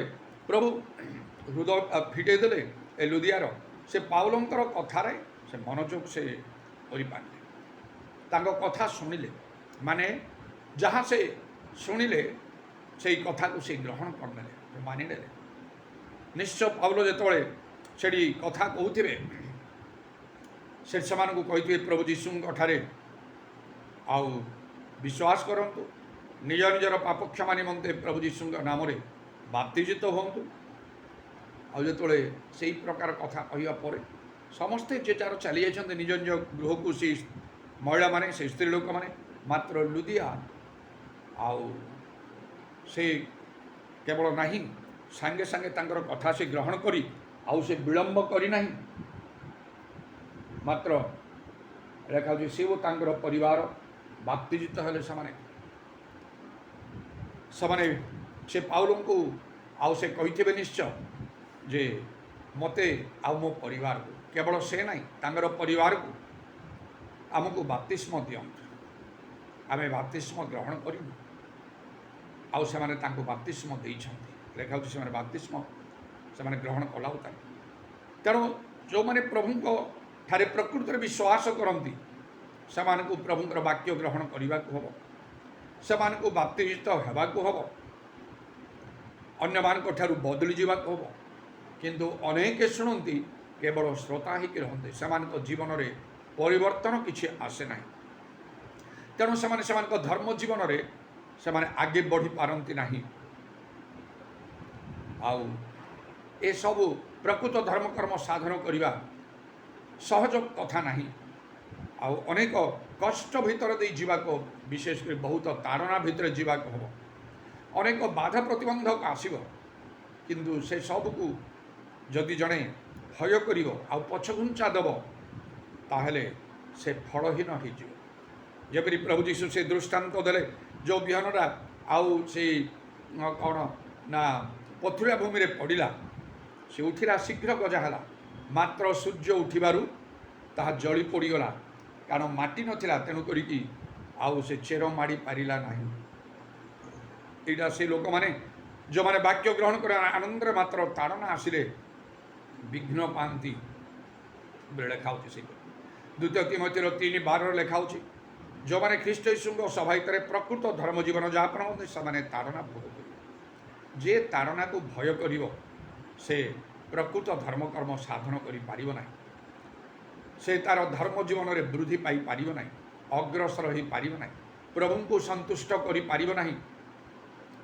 ପ୍ରଭୁ ହୃଦୟ ଫିଟେଇ ଦେଲେ ଏ ଲୁଦିଆର, ସେ ପାଉଲଙ୍କର କଥାରେ ସେ ମନୋଯୋଗ ସେ କରିପାରିଲେ, ତାଙ୍କ କଥା ଶୁଣିଲେ। ମାନେ ଯାହା ସେ ଶୁଣିଲେ ସେଇ କଥାକୁ ସେ ଗ୍ରହଣ କରିନେଲେ, ମାନିନେଲେ। ନିଶ୍ଚୟ ପାଉଲ ଯେତେବେଳେ ସେଠି କଥା କହୁଥିବେ, ସେ ସେମାନଙ୍କୁ କହିଥିବେ ପ୍ରଭୁ ଯୀଶୁଙ୍କ ଠାରେ ଆଉ ବିଶ୍ୱାସ କରନ୍ତୁ, ନିଜ ନିଜର ପାପ କ୍ଷମା ନିମନ୍ତେ ପ୍ରଭୁ ଯୀଶୁଙ୍କ ନାମରେ ବାପ୍ତିଜିତ ହୁଅନ୍ତୁ। ଆଉ ଯେତେବେଳେ ସେଇ ପ୍ରକାର କଥା କହିବା ପରେ ସମସ୍ତେ ଯେ ଯାହାର ଚାଲି ଯାଇଛନ୍ତି ନିଜ ନିଜ ଗୃହକୁ, ସେଇ ମହିଳାମାନେ, ସେଇ ସ୍ତ୍ରୀ ଲୋକମାନେ। ମାତ୍ର ଲୁଦିଆ ଆଉ ସେ କେବଳ ନାହିଁ, ସାଙ୍ଗେ ସାଙ୍ଗେ ତାଙ୍କର କଥା ସେ ଗ୍ରହଣ କରି ଆଉ ସେ ବିଳମ୍ବ କରିନାହିଁ। ମାତ୍ର ଲେଖା ହେଉଛି ସେ ଓ ତାଙ୍କର ପରିବାର ବାପ୍ତିଜିତ ହେଲେ। ସେମାନେ ସେ ପାଉଲଙ୍କୁ ଆଉ ସେ କହିଥିବେ ନିଶ୍ଚୟ ଯେ ମୋତେ ଆଉ ମୋ ପରିବାରକୁ, କେବଳ ସେ ନାହିଁ ତାଙ୍କର ପରିବାରକୁ ଆମକୁ ବାପ୍ତିସ୍ମ ଦିଅନ୍ତୁ, ଆମେ ବାପ୍ତିସ୍ମ ଗ୍ରହଣ କରିବୁ। ଆଉ ସେମାନେ ତାଙ୍କୁ ବାପ୍ତିସ୍ମ ଦେଇଛନ୍ତି। ଲେଖା ହେଉଛି ସେମାନେ ବାପ୍ତିସ୍ମ ସେମାନେ ଗ୍ରହଣ କଲା ଉତାରେ। ତେଣୁ ଯେଉଁମାନେ ପ୍ରଭୁଙ୍କ ଠାରେ ପ୍ରକୃତରେ ବିଶ୍ୱାସ କରନ୍ତି, ସେମାନଙ୍କୁ ପ୍ରଭୁଙ୍କର ବାକ୍ୟ ଗ୍ରହଣ କରିବାକୁ ହେବ, ସେମାନଙ୍କୁ ବାପ୍ତିଜିତ ହେବାକୁ ହେବ, ଅନ୍ୟମାନଙ୍କ ଠାରୁ ବଦଳି ଯିବାକୁ ହେବ। କିନ୍ତୁ ଅନେକ ଶୁଣନ୍ତି, କେବଳ ଶ୍ରୋତା ହେଇକି ରହନ୍ତି, ସେମାନଙ୍କ ଜୀବନରେ ପରିବର୍ତ୍ତନ କିଛି ଆସେ ନାହିଁ। ତେଣୁ ସେମାନେ ସେମାନଙ୍କ ଧର୍ମ ଜୀବନରେ ସେମାନେ ଆଗେ ବଢ଼ିପାରନ୍ତି ନାହିଁ। ଆଉ ଏସବୁ ପ୍ରକୃତ ଧର୍ମକର୍ମ ସାଧନ କରିବା ସହଜ କଥା ନାହିଁ। ଆଉ ଅନେକ କଷ୍ଟ ଭିତରେ ଦେଇ ଯିବାକୁ, ବିଶେଷ କରି ବହୁତ ତାଡ଼ନା ଭିତରେ ଯିବାକୁ ହେବ। ଅନେକ ବାଧା ପ୍ରତିବନ୍ଧକ ଆସିବ, କିନ୍ତୁ ସେ ସବୁକୁ ଯଦି ଜଣେ ଭୟ କରିବ ଆଉ ପଛଘୁଞ୍ଚା ଦେବ, ତାହେଲେ ସେ ଫଳହୀନ ହୋଇଯିବ। ଯେପରି ପ୍ରଭୁ ଯୀଶୁ ସେ ଦୃଷ୍ଟାନ୍ତ ଦେଲେ, ଯେଉଁ ବିହନଟା ଆଉ ସେଇ କ'ଣ ନା ପଥୁରିଆ ଭୂମିରେ ପଡ଼ିଲା, ସେ ଉଠିଲା, ଶୀଘ୍ର ଗଜା ହେଲା। ମାତ୍ର ସୂର୍ଯ୍ୟ ଉଠିବାରୁ ତାହା ଜଳି ପୋଡ଼ିଗଲା, କାରଣ ମାଟି ନଥିଲା, ତେଣୁ କରିକି ଆଉ ସେ ଚେର ମାଡ଼ି ପାରିଲା ନାହିଁ। ଏଇଟା ସେ ଲୋକମାନେ ଯେଉଁମାନେ ବାକ୍ୟ ଗ୍ରହଣ କରି ଆନନ୍ଦରେ, ମାତ୍ର ତାଡ଼ନା ଆସିଲେ ବିଘ୍ନ ପାଆନ୍ତି ବେଳେ ଲେଖା ହେଉଛି। ସେଇ 2 ତିମୋଥୀର 3:12 ଲେଖା ହେଉଛି, ଯେଉଁମାନେ ଖ୍ରୀଷ୍ଟ ଯୀଶୁଙ୍କ ସଭା ଭିତରେ ପ୍ରକୃତ ଧର୍ମ ଜୀବନ ଯାପନ କରନ୍ତି, ସେମାନେ ତାଡ଼ନା ଭୋଗ କରିବେ। ଯିଏ ତାଡ଼ନାକୁ ଭୟ କରିବ, ସେ ପ୍ରକୃତ ଧର୍ମକର୍ମ ସାଧନ କରିପାରିବ ନାହିଁ। ସେ ତା'ର ଧର୍ମ ଜୀବନରେ ବୃଦ୍ଧି ପାଇପାରିବ ନାହିଁ, ଅଗ୍ରସର ହୋଇପାରିବ ନାହିଁ, ପ୍ରଭୁଙ୍କୁ ସନ୍ତୁଷ୍ଟ କରିପାରିବ ନାହିଁ।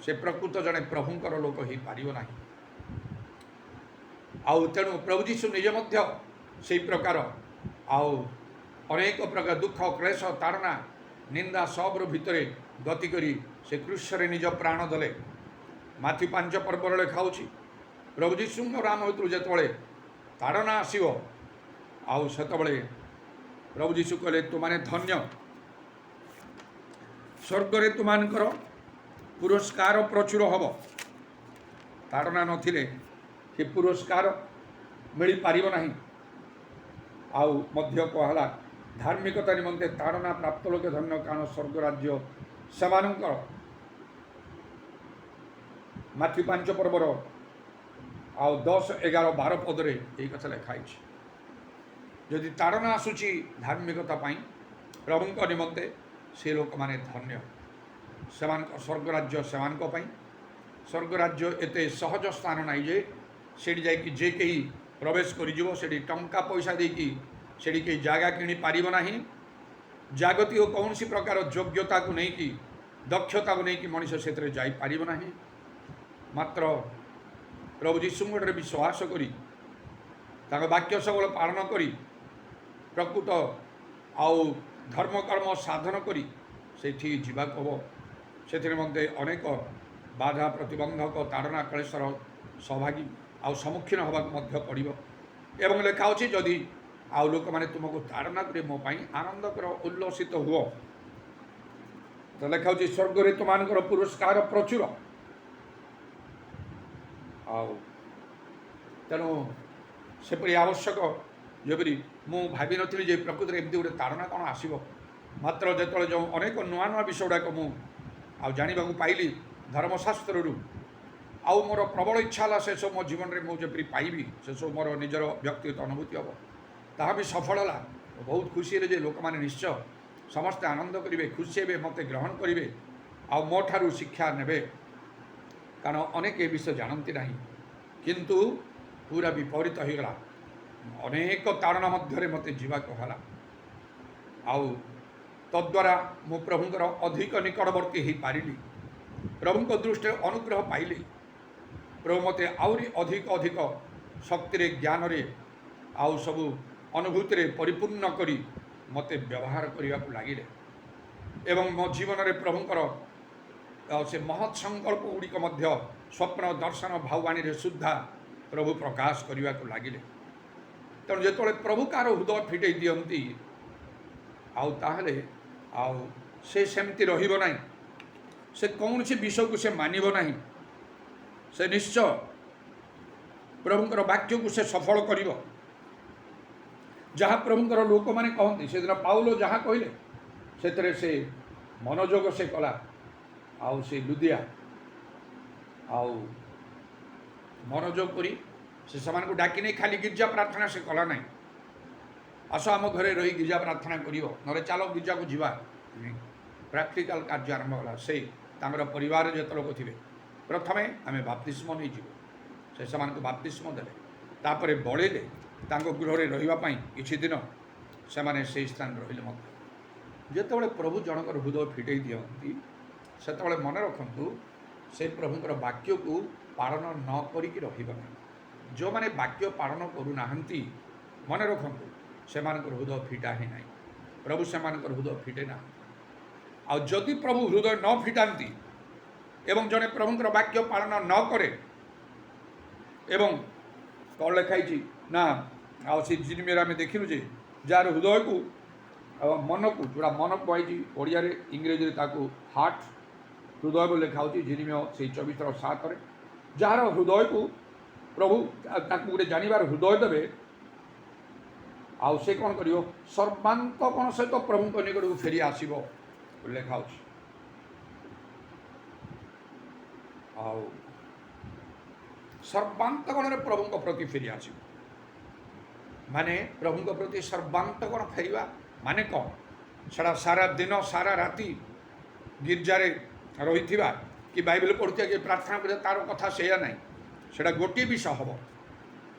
ସେ ପ୍ରକୃତ ଜଣେ ପ୍ରଭୁଙ୍କର ଲୋକ ହୋଇପାରିବ ନାହିଁ। ଆଉ ତେଣୁ ପ୍ରଭୁ ଯୀଶୁ ନିଜେ ମଧ୍ୟ ସେଇ ପ୍ରକାର ଆଉ ଅନେକ ପ୍ରକାର ଦୁଃଖ, କ୍ଲେଶ, ତାଡ଼ନା, ନିନ୍ଦା ସବୁର ଭିତରେ ଗତି କରି ସେ କ୍ରୁଶରେ ନିଜ ପ୍ରାଣ ଦେଲେ। ମାଥ୍ୟୁ 5 ପର୍ବରେ ଲେଖା ହେଉଛି, ପ୍ରଭୁ ଯୀଶୁଙ୍କ ନାମ ଭିତରୁ ଯେତେବେଳେ ତାଡ଼ନା ଆସିବ, ଆଉ ସେତେବେଳେ ପ୍ରଭୁ ଯୀଶୁ କହିଲେ, ତୁମାନେ ଧନ୍ୟ, ସ୍ୱର୍ଗରେ ତୁମାନଙ୍କର ପୁରସ୍କାର ପ୍ରଚୁର ହେବ। ତାଡ଼ନା ନଥିଲେ ସେ ପୁରସ୍କାର ମିଳିପାରିବ ନାହିଁ। आउ मध्य कहला धार्मिकता निमंते ताड़ना प्राप्त लोके धन्य कारण स्वर्ग राज्य सेमानंकर माथि 5 पर्वर आउ 10, 11, 12 पदरे यही कथा लिखाई जदि ताड़ना आसूची धार्मिकता प्रभु निमंते से लोक माने धन्य से स्वर्ग राज्य से स्वर्ग राज्य एत सहज स्थान ना जे से जे कहीं प्रवेश कर टंका पैसा देकी से कहीं जगह किणी पारना जागतिक कौन सी प्रकार योग्यता को लेकिन दक्षता को लेकिन मनुष्य से जापरना मात्र प्रभु जीशु विश्वास करी वाक्य सबल पालन करी प्रकृत आउ धर्म कर्म साधन करी सेठी जीवा हम से निमंते अनेक बाधा प्रतिबंधक ताड़ना कलेशर सहभागी आउ सम्मुखीन होगा पड़ो एवं लेखा अच्छी जदि आउ लोक मैंने तुमको ताड़ना करे मो आनंद कर उल्लसित हुओ तो लेखा स्वर्ग रे तुम पुरस्कार प्रचुर आउ तेणु सेपरी आवश्यक जबरी मु भावी नी जे प्रकृति में एमती गोटे ताड़ना कौन आसो मात्र जो जो अनेक नुआ नुआ विषय गुड़ाक मु जाना पाइली धर्मशास्त्र आउ मोर प्रबल इच्छा है से सब मो जीवन में मुझे पाइबी से सब मोर निजर व्यक्तिगत अनुभूति हम ताहा भी सफल है बहुत खुशी जे लोक मैंने निश्चय समस्ते आनंद करेंगे खुशी हे मत ग्रहण करेंगे आ मो ठारू शिक्षा ने कारण अनेक ए विषय जानती ना किंतु पूरा विपरीत हो गला अनेक ताड़ना मध्य मत जावाकला आउ तद्वारा मु प्रभुंर अधिक निकटवर्ती हो पारिली प्रभु दृष्टि अनुग्रह पाइली प्रभु मते आउरी अधिक अधिक शक्ति ज्ञान आउ सबू अनुभूति रे परिपूर्ण करी मते व्यवहार करने को लगिले एवं मो जीवन में प्रभुंर से महत् संकल्प गुड़िक स्वप्न दर्शन भाववाणी सुधा प्रभु प्रकाश करने को लगिले तेणु जो प्रभु कार हृदय फिटे दियंती आउ से सेमती रहिबो नाही से कौन सी विषय को से मानिबो नाही से निश्चय प्रभुंर वाक्य को से सफल करिबो जहाँ प्रभुंर लोक मैंने कहती से दिन पाउलो जहाँ कहले से मनोयोग से कला आउ से लुदिया आउ मनोयोग करी से डाकी नहीं खाली गिरजा प्रार्थना से कला ना आस आम घरे रही गिरजा प्रार्थना कर चलो गिरजा को जीवा प्राक्टिकल कार्य आरंभ कला से परिवार जो लोक थे प्रथमे आम बाप्तिस्म नहीं जीव से बाप्तिस्म देले तापर बड़ेले गृह रही किसी दिन से स्थान रही जो प्रभु जनकर हृदय फिटे दिखती से मन रखु से प्रभुंर वाक्य को पालन न करिकी रहिबा नहीं जो माने वाक्य पालन करूना मन रखु से हृदय फिटा ही ना प्रभु से हृदय फिटे ना आ जदि प्रभु हृदय न फिटाती एवं जड़े प्रभुंर वाक्य पालन न करे एवं कौन लिखाई ना आसी जिनिमेर आम देखिलु जे जार हृदय को मन को जोड़ा मन कही ओडिया इंग्रेजी हार्ट हृदय लिखा जिनिमेय से 24:7 जार हृदय को प्रभु गोटे जानवर हृदय देवे आउ से कौन कर सर्वांतकरण सहित प्रभु निकट को फेरी आसो लिखा सर्वांतकरण प्रभु प्रति फेरी आसो माने प्रभु प्रति सर्वांतकरण फेरवा माने कौन सारा सारा दिन सारा राति गिरजारे रही कि बाइबल पढ़ुआ कि प्रार्थना कर तार कथा से ना से गोटे विषय हम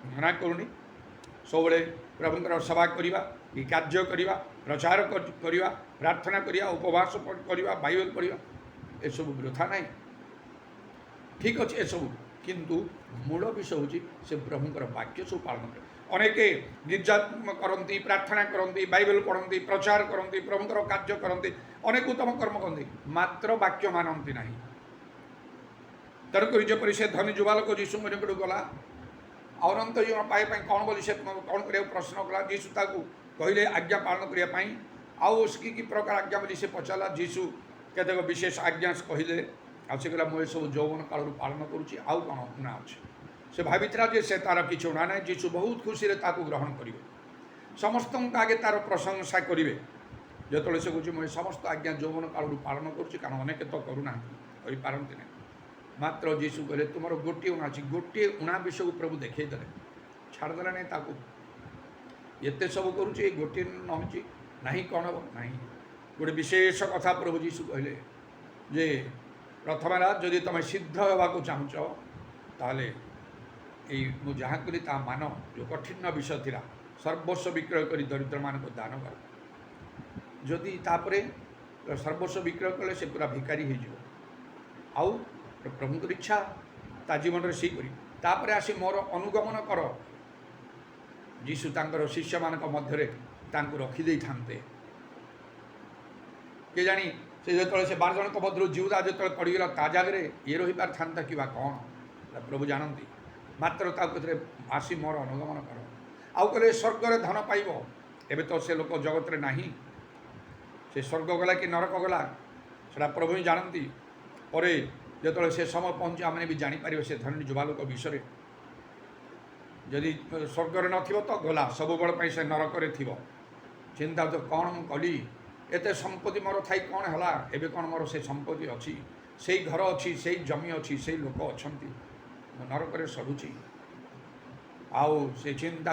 मना करूनी सब प्रभुंर सेवा करवा कि कार्य करवा प्रचार करवा प्रार्थना करवा उपवास करवा बाइबल पढ़ा ये सब वृथा ना ठीक अच्छे ये सब किंतु मूल विषय हूँ से प्रभुंर वाक्य सब पालन कर अनेक गिरजा करती प्रार्थना करती बाइबल पढ़ती प्रचार करती प्रभुंर कार्य करती अनेक उत्तम कर्म करती मात्र वाक्य मानती ना तेणुक जपरी से धनी युवालोक जीशु निकट गला अनंत जीवन पाइबा कौन बोली से कौन कर प्रश्न कला जीशु कहले आज्ञा पालन करने आउ कि प्रकार आज्ञा बोली से पचारा जीशु केतेक विशेष आज्ञा कहले आ से कहला मुझे सब यौवन काल पालन करुँची आउ कौन उना अच्छे से भावी जे से तार किसी उना ना जीशु बहुत खुशी ग्रहण कर ସମସ୍ତଙ୍କ ଆଗେ ତା'ର ପ୍ରଶଂସା କରିବେ। ଯେତେବେଳେ ସେ କହୁଛି ମୁଁ ସମସ୍ତ ଆଜ୍ଞା ଯୌବନ କାଳରୁ ପାଳନ କରୁଛି, କାରଣ ଅନେକ ତ କରୁନାହାନ୍ତି, କରିପାରନ୍ତି ନାହିଁ। ମାତ୍ର ଯୀଶୁ କହିଲେ ତୁମର ଗୋଟିଏ ଉଣା ଅଛି। ଗୋଟିଏ ଉଣା ବିଷୟକୁ ପ୍ରଭୁ ଦେଖାଇ ଦେଲେ, ଛାଡ଼ିଦେଲେ ନାହିଁ ତାକୁ। ଏତେ ସବୁ କରୁଛି, ଏଇ ଗୋଟିଏ ନ ହେଉଛି ନାହିଁ କ'ଣ ହେବ ନାହିଁ। ଗୋଟେ ବିଶେଷ କଥା ପ୍ରଭୁ ଯୀଶୁ କହିଲେ ଯେ ପ୍ରଥମ ହେଲା, ଯଦି ତୁମେ ସିଦ୍ଧ ହେବାକୁ ଚାହୁଁଛ ତାହେଲେ ଏଇ ମୁଁ ଯାହା କଲି ତା ମାନ, ଯେଉଁ କଠିନ ବିଷୟ ଥିଲା, ସର୍ବସ୍ୱ ବିକ୍ରୟ କରି ଦରିଦ୍ରମାନଙ୍କୁ ଦାନ କର। ଯଦି ତାପରେ ସର୍ବସ୍ୱ ବିକ୍ରୟ କଲେ ସେ ପୁରା ଭିକାରୀ ହେଇଯିବ। ଆଉ ପ୍ରଭୁଙ୍କର ଇଚ୍ଛା ତା ଜୀବନରେ ସେହିପରି। ତାପରେ ଆସି ମୋର ଅନୁଗମନ କର। ଯୀଶୁ ତାଙ୍କର ଶିଷ୍ୟମାନଙ୍କ ମଧ୍ୟରେ ତାଙ୍କୁ ରଖିଦେଇଥାନ୍ତେ। କେଜାଣି ସେ ଯେତେବେଳେ ସେ 12 ଜଣଙ୍କ ମଧ୍ୟରୁ ଜିହୁଦା ଯେତେବେଳେ ପଡ଼ିଗଲା, ତା ଜାଗାରେ ଇଏ ରହିପାରିଥାନ୍ତା କିମ୍ବା କ'ଣ, ପ୍ରଭୁ ଜାଣନ୍ତି। ମାତ୍ର ତାକୁ କହୁଥିଲେ ଆସି ମୋର ଅନୁଗମନ କର। ଆଉ କହିଲେ ସ୍ୱର୍ଗରେ ଧନ ପାଇବ। ଏବେ ତ ସେ ଲୋକ ଜଗତରେ ନାହିଁ, ସେ ସ୍ୱର୍ଗ ଗଲା କି ନରକ ଗଲା ସେଟା ପ୍ରଭୁ ହିଁ ଜାଣନ୍ତି। ପରେ ଯେତେବେଳେ ସେ ସମୟ ପହଞ୍ଚି ଆମେ ବି ଜାଣିପାରିବେ ସେ ଧନୀ ଯୁବାଲୋକ ବିଷୟରେ। ଯଦି ସ୍ୱର୍ଗରେ ନଥିବ ତ ଗଲା, ସବୁବେଳେ ପାଇଁ ସେ ନରକରେ ଥିବ। ଚିନ୍ତା ତ କ'ଣ ମୁଁ କଲି, ଏତେ ସମ୍ପତ୍ତି ମୋର ଥାଇ କ'ଣ ହେଲା, ଏବେ କ'ଣ ମୋର ସେ ସମ୍ପତ୍ତି ଅଛି, ସେଇ ଘର ଅଛି, ସେଇ ଜମି ଅଛି, ସେଇ ଲୋକ ଅଛନ୍ତି, ମୁଁ ନରକରେ ସଢ଼ୁଛି। ଆଉ ସେ ଚିନ୍ତା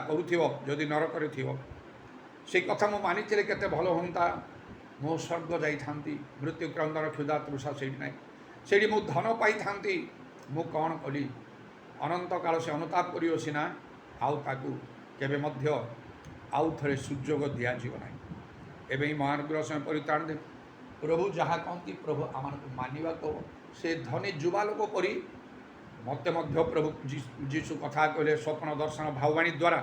କରୁଥିବ ଯଦି ନରକରେ ଥିବ। ସେଇ କଥା ମୁଁ ମାନିଥିଲେ କେତେ ଭଲ ହୁଅନ୍ତା, ମୁଁ ସ୍ୱର୍ଗ ଯାଇଥାନ୍ତି, ମୃତ୍ୟୁ କ୍ରନ୍ଦନ କ୍ଷୁଧା ତୃଷା ସେଇଠି ନାହିଁ, ସେଇଠି ମୁଁ ଧନ ପାଇଥାନ୍ତି। ମୁଁ କ'ଣ କଲି? ଅନନ୍ତ କାଳ ସେ ଅନୁତାପ କରିବ ସିନା, ଆଉ ତାକୁ କେବେ ମଧ୍ୟ ଆଉ ଥରେ ସୁଯୋଗ ଦିଆଯିବ ନାହିଁ। ଏବେ ହିଁ ମହାନଗର ସମୟ ପରିତ୍ରାଣ ଦେ। ପ୍ରଭୁ ଯାହା କହନ୍ତି ପ୍ରଭୁ ଆମମାନଙ୍କୁ ମାନିବାକୁ ହେବ। ସେ ଧନୀ ଯୁବାଲୋକ ପରି ମୋତେ ମଧ୍ୟ ପ୍ରଭୁ ଯୀଶୁ କଥା କହିଲେ ସ୍ୱପ୍ନ ଦର୍ଶନ ଭାବବାଣୀ ଦ୍ୱାରା,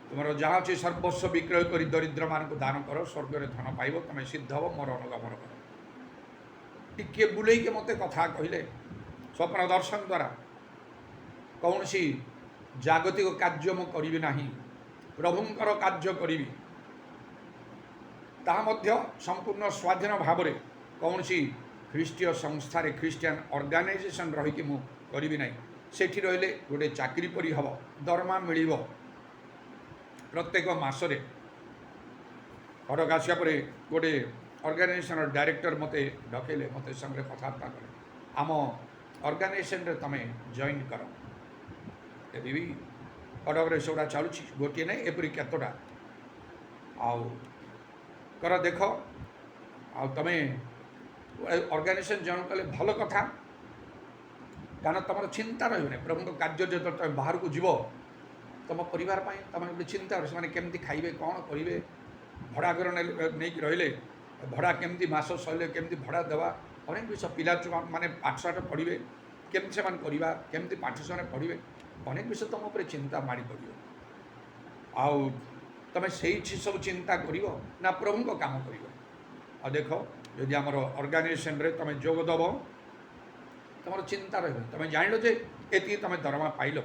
ତୁମର ଯାହା ଅଛି ସର୍ବସ୍ୱ ବିକ୍ରୟ କରି ଦରିଦ୍ରମାନଙ୍କୁ ଦାନ କର, ସ୍ୱର୍ଗରେ ଧନ ପାଇବ, ତୁମେ ସିଦ୍ଧ ହେବ, ମୋର ଅନୁଗମନ କର। ଟିକିଏ ବୁଲେଇକି ମୋତେ କଥା କହିଲେ ସ୍ୱପ୍ନ ଦର୍ଶନ ଦ୍ୱାରା। କୌଣସି ଜାଗତିକ କାର୍ଯ୍ୟ ମୁଁ କରିବି ନାହିଁ, ପ୍ରଭୁଙ୍କର କାର୍ଯ୍ୟ କରିବି। ତାହା ମଧ୍ୟ ସମ୍ପୂର୍ଣ୍ଣ ସ୍ୱାଧୀନ ଭାବରେ କୌଣସି ଖ୍ରୀଷ୍ଟୀୟ ସଂସ୍ଥାରେ ଖ୍ରୀଷ୍ଟିଆନ ଅର୍ଗାନାଇଜେସନ୍ ରହିକି ମୁଁ କରିବି ନାହିଁ। ସେଠି ରହିଲେ ଗୋଟେ ଚାକିରି ପରି ହେବ, ଦରମା ମିଳିବ ପ୍ରତ୍ୟେକ ମାସରେ। ଘରକୁ ଆସିବା ପରେ ଗୋଟେ ଅର୍ଗାନାଇଜେସନ୍ର ଡାଇରେକ୍ଟର ମୋତେ ଡକେଇଲେ, ମୋତେ ସାଙ୍ଗରେ କଥାବାର୍ତ୍ତା କଲେ, ଆମ ଅର୍ଗାନାଇଜେସନ୍ରେ ତୁମେ ଜଏନ୍ କର। ଏବେ ବି କଟକରେ ସେଗୁଡ଼ା ଚାଲୁଛି, ଗୋଟିଏ ନାହିଁ ଏପରି କେତେଟା। ଆଉ କର ଦେଖ, ଆଉ ତୁମେ ଅର୍ଗାନାଇଜେସନ୍ ଜଏନ୍ କଲେ ଭଲ କଥା, କାରଣ ତୁମର ଚିନ୍ତା ରହିବନି। ପ୍ରଭୁଙ୍କ କାର୍ଯ୍ୟ ଯେତେବେଳେ ତୁମେ ବାହାରକୁ ଯିବ, ତୁମ ପରିବାର ପାଇଁ ତୁମେ ଗୋଟେ ଚିନ୍ତା ରହିବ, ସେମାନେ କେମିତି ଖାଇବେ, କ'ଣ କରିବେ, ଭଡ଼ା ଘର ନେଇକି ରହିଲେ ଭଡ଼ା କେମିତି ମାସ ସରିଲେ କେମିତି ଭଡ଼ା ଦେବା, ଅନେକ ବିଷୟ। ପିଲା ମାନେ ପାଠଶାଠ ପଢ଼ିବେ, କେମିତି ସେମାନେ କରିବା, କେମିତି ପାଠ ସେମାନେ ପଢ଼ିବେ, ଅନେକ ବିଷୟ ତୁମ ଉପରେ ଚିନ୍ତା ମାଡ଼ି ପଡ଼ିବ। ଆଉ ତୁମେ ସେଇଠି ସବୁ ଚିନ୍ତା କରିବ ନା ପ୍ରଭୁଙ୍କ କାମ କରିବ? ଆଉ ଦେଖ, ଯଦି ଆମର ଅର୍ଗାନାଇଜେସନ୍ରେ ତୁମେ ଯୋଗ ଦେବ, ତୁମର ଚିନ୍ତା ରହିବ। ତୁମେ ଜାଣିଲ ଯେ ଏତିକି ତୁମେ ଦରମା ପାଇଲ,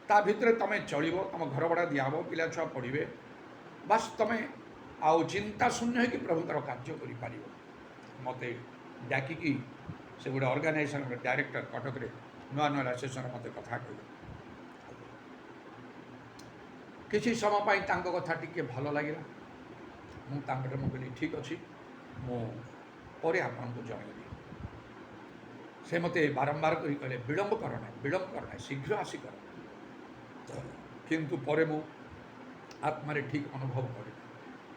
ତା ଭିତରେ ତୁମେ ଚଳିବ, ତୁମ ଘର ଭଡ଼ା ଦିଆହେବ, ପିଲା ଛୁଆ ପଢ଼ିବେ, ବାସ୍ ତୁମେ ଆଉ ଚିନ୍ତା ଶୂନ୍ୟ ହୋଇକି ପ୍ରଭୁଙ୍କର କାର୍ଯ୍ୟ କରିପାରିବ। ମୋତେ ଡାକିକି ସେ ଗୋଟେ ଅର୍ଗାନାଇଜେସନ୍ର ଡାଇରେକ୍ଟର କଟକରେ ନୂଆ ଆସୋସିଏସନ୍ରେ ମୋତେ କଥା କହିଲେ। କିଛି ସମୟ ପାଇଁ ତାଙ୍କ କଥା ଟିକିଏ ଭଲ ଲାଗିଲା। ମୁଁ ତାଙ୍କଠାରେ ମୁଁ କହିଲି ଠିକ୍ ଅଛି, ମୁଁ ପରେ ଆପଣଙ୍କୁ ଜଣାଇବି। ସେ ମୋତେ ବାରମ୍ବାର କରି କହିଲେ ବିଳମ୍ବ କର ନାହିଁ, ଶୀଘ୍ର ଆସି କର। କିନ୍ତୁ ପରେ ମୁଁ ଆତ୍ମାରେ ଠିକ୍ ଅନୁଭବ କଲି,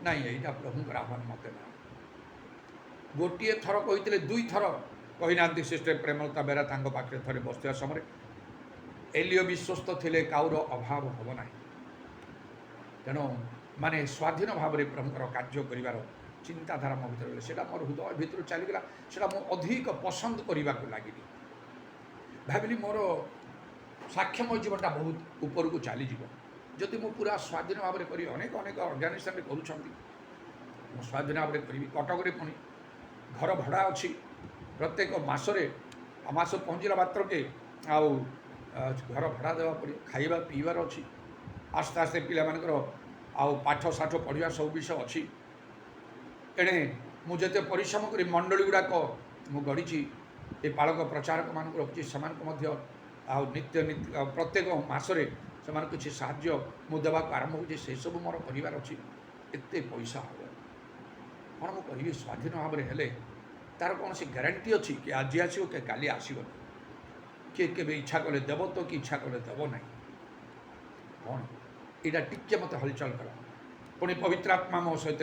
ନାଇଁ ଏଇଟା ପ୍ରଭୁଙ୍କର ଆହ୍ୱାନ ମୋତେ ନାହିଁ। ଗୋଟିଏ ଥର କହିଥିଲେ, 2 ଥର କହିନାହାନ୍ତି। ସିଷ୍ଟର ପ୍ରେମଲତା ବେରା ତାଙ୍କ ପାଖରେ ଥରେ ବସିଥିବା ସମୟରେ ଏଲିଓ ବିଶ୍ୱସ୍ତ ଥିଲେ, କାଉର ଅଭାବ ହେବ ନାହିଁ। ତେଣୁ ମାନେ ସ୍ୱାଧୀନ ଭାବରେ ପ୍ରଭୁଙ୍କର କାର୍ଯ୍ୟ କରିବାର ଚିନ୍ତାଧାରା ମୋ ଭିତରେ ରହିଲା। ସେଇଟା ମୋର ହୃଦୟ ଭିତରୁ ଚାଲିଗଲା। ସେଇଟା ମୁଁ ଅଧିକ ପସନ୍ଦ କରିବାକୁ ଲାଗିଲି। ଭାବିଲି ମୋର ସାକ୍ଷମ ଜୀବନଟା ବହୁତ ଉପରକୁ ଚାଲିଯିବ ଯଦି ମୁଁ ପୁରା ସ୍ୱାଧୀନ ଭାବରେ କରିବି। ଅନେକ ଅର୍ଗାନାଇଜେସନ୍ରେ କରୁଛନ୍ତି, ମୁଁ ସ୍ୱାଧୀନ ଭାବରେ କରିବି। କଟକରେ ପୁଣି ଘର ଭଡ଼ା ଅଛି, ପ୍ରତ୍ୟେକ ମାସରେ ମାସ ପହଞ୍ଚିଲା ମାତ୍ରକେ ଆଉ ଘର ଭଡ଼ା ଦେବା ପଡ଼ିବ, ଖାଇବା ପିଇବାର ଅଛି। ଆସ୍ତେ ଆସ୍ତେ ପିଲାମାନଙ୍କର ଆଉ ପାଠ ଶାଠ ପଢ଼ିବା ସବୁ ବିଷୟ ଅଛି। ଏଣେ ମୁଁ ଯେତେ ପରିଶ୍ରମ କରି ମଣ୍ଡଳୀ ଗୁଡ଼ାକ ମୁଁ ଗଢ଼ିଛି, ଏ ପାଳକ ପ୍ରଚାରକମାନଙ୍କୁ ରଖିଛି, ସେମାନଙ୍କୁ ମଧ୍ୟ ଆଉ ନିତ୍ୟ ପ୍ରତ୍ୟେକ ମାସରେ ସେମାନଙ୍କୁ କିଛି ସାହାଯ୍ୟ ମୁଁ ଦେବାକୁ ଆରମ୍ଭ କରୁଛି, ସେସବୁ ମୋର କରିବାର ଅଛି। ଏତେ ପଇସା ହେବ କ'ଣ ମୁଁ କରିବି? ସ୍ୱାଧୀନ ଭାବରେ ହେଲେ ତା'ର କୌଣସି ଗ୍ୟାରେଣ୍ଟି ଅଛି କି ଆଜି ଆସିବ କି କାଲି ଆସିବନି? କିଏ କେବେ ଇଚ୍ଛା କଲେ ଦେବ ତ କି ଇଚ୍ଛା କଲେ ଦେବ ନାହିଁ? କ'ଣ ଏଇଟା ଟିକେ ମୋତେ ହଲଚଲ କଲା। ପୁଣି ପବିତ୍ର ଆତ୍ମା ମୋ ସହିତ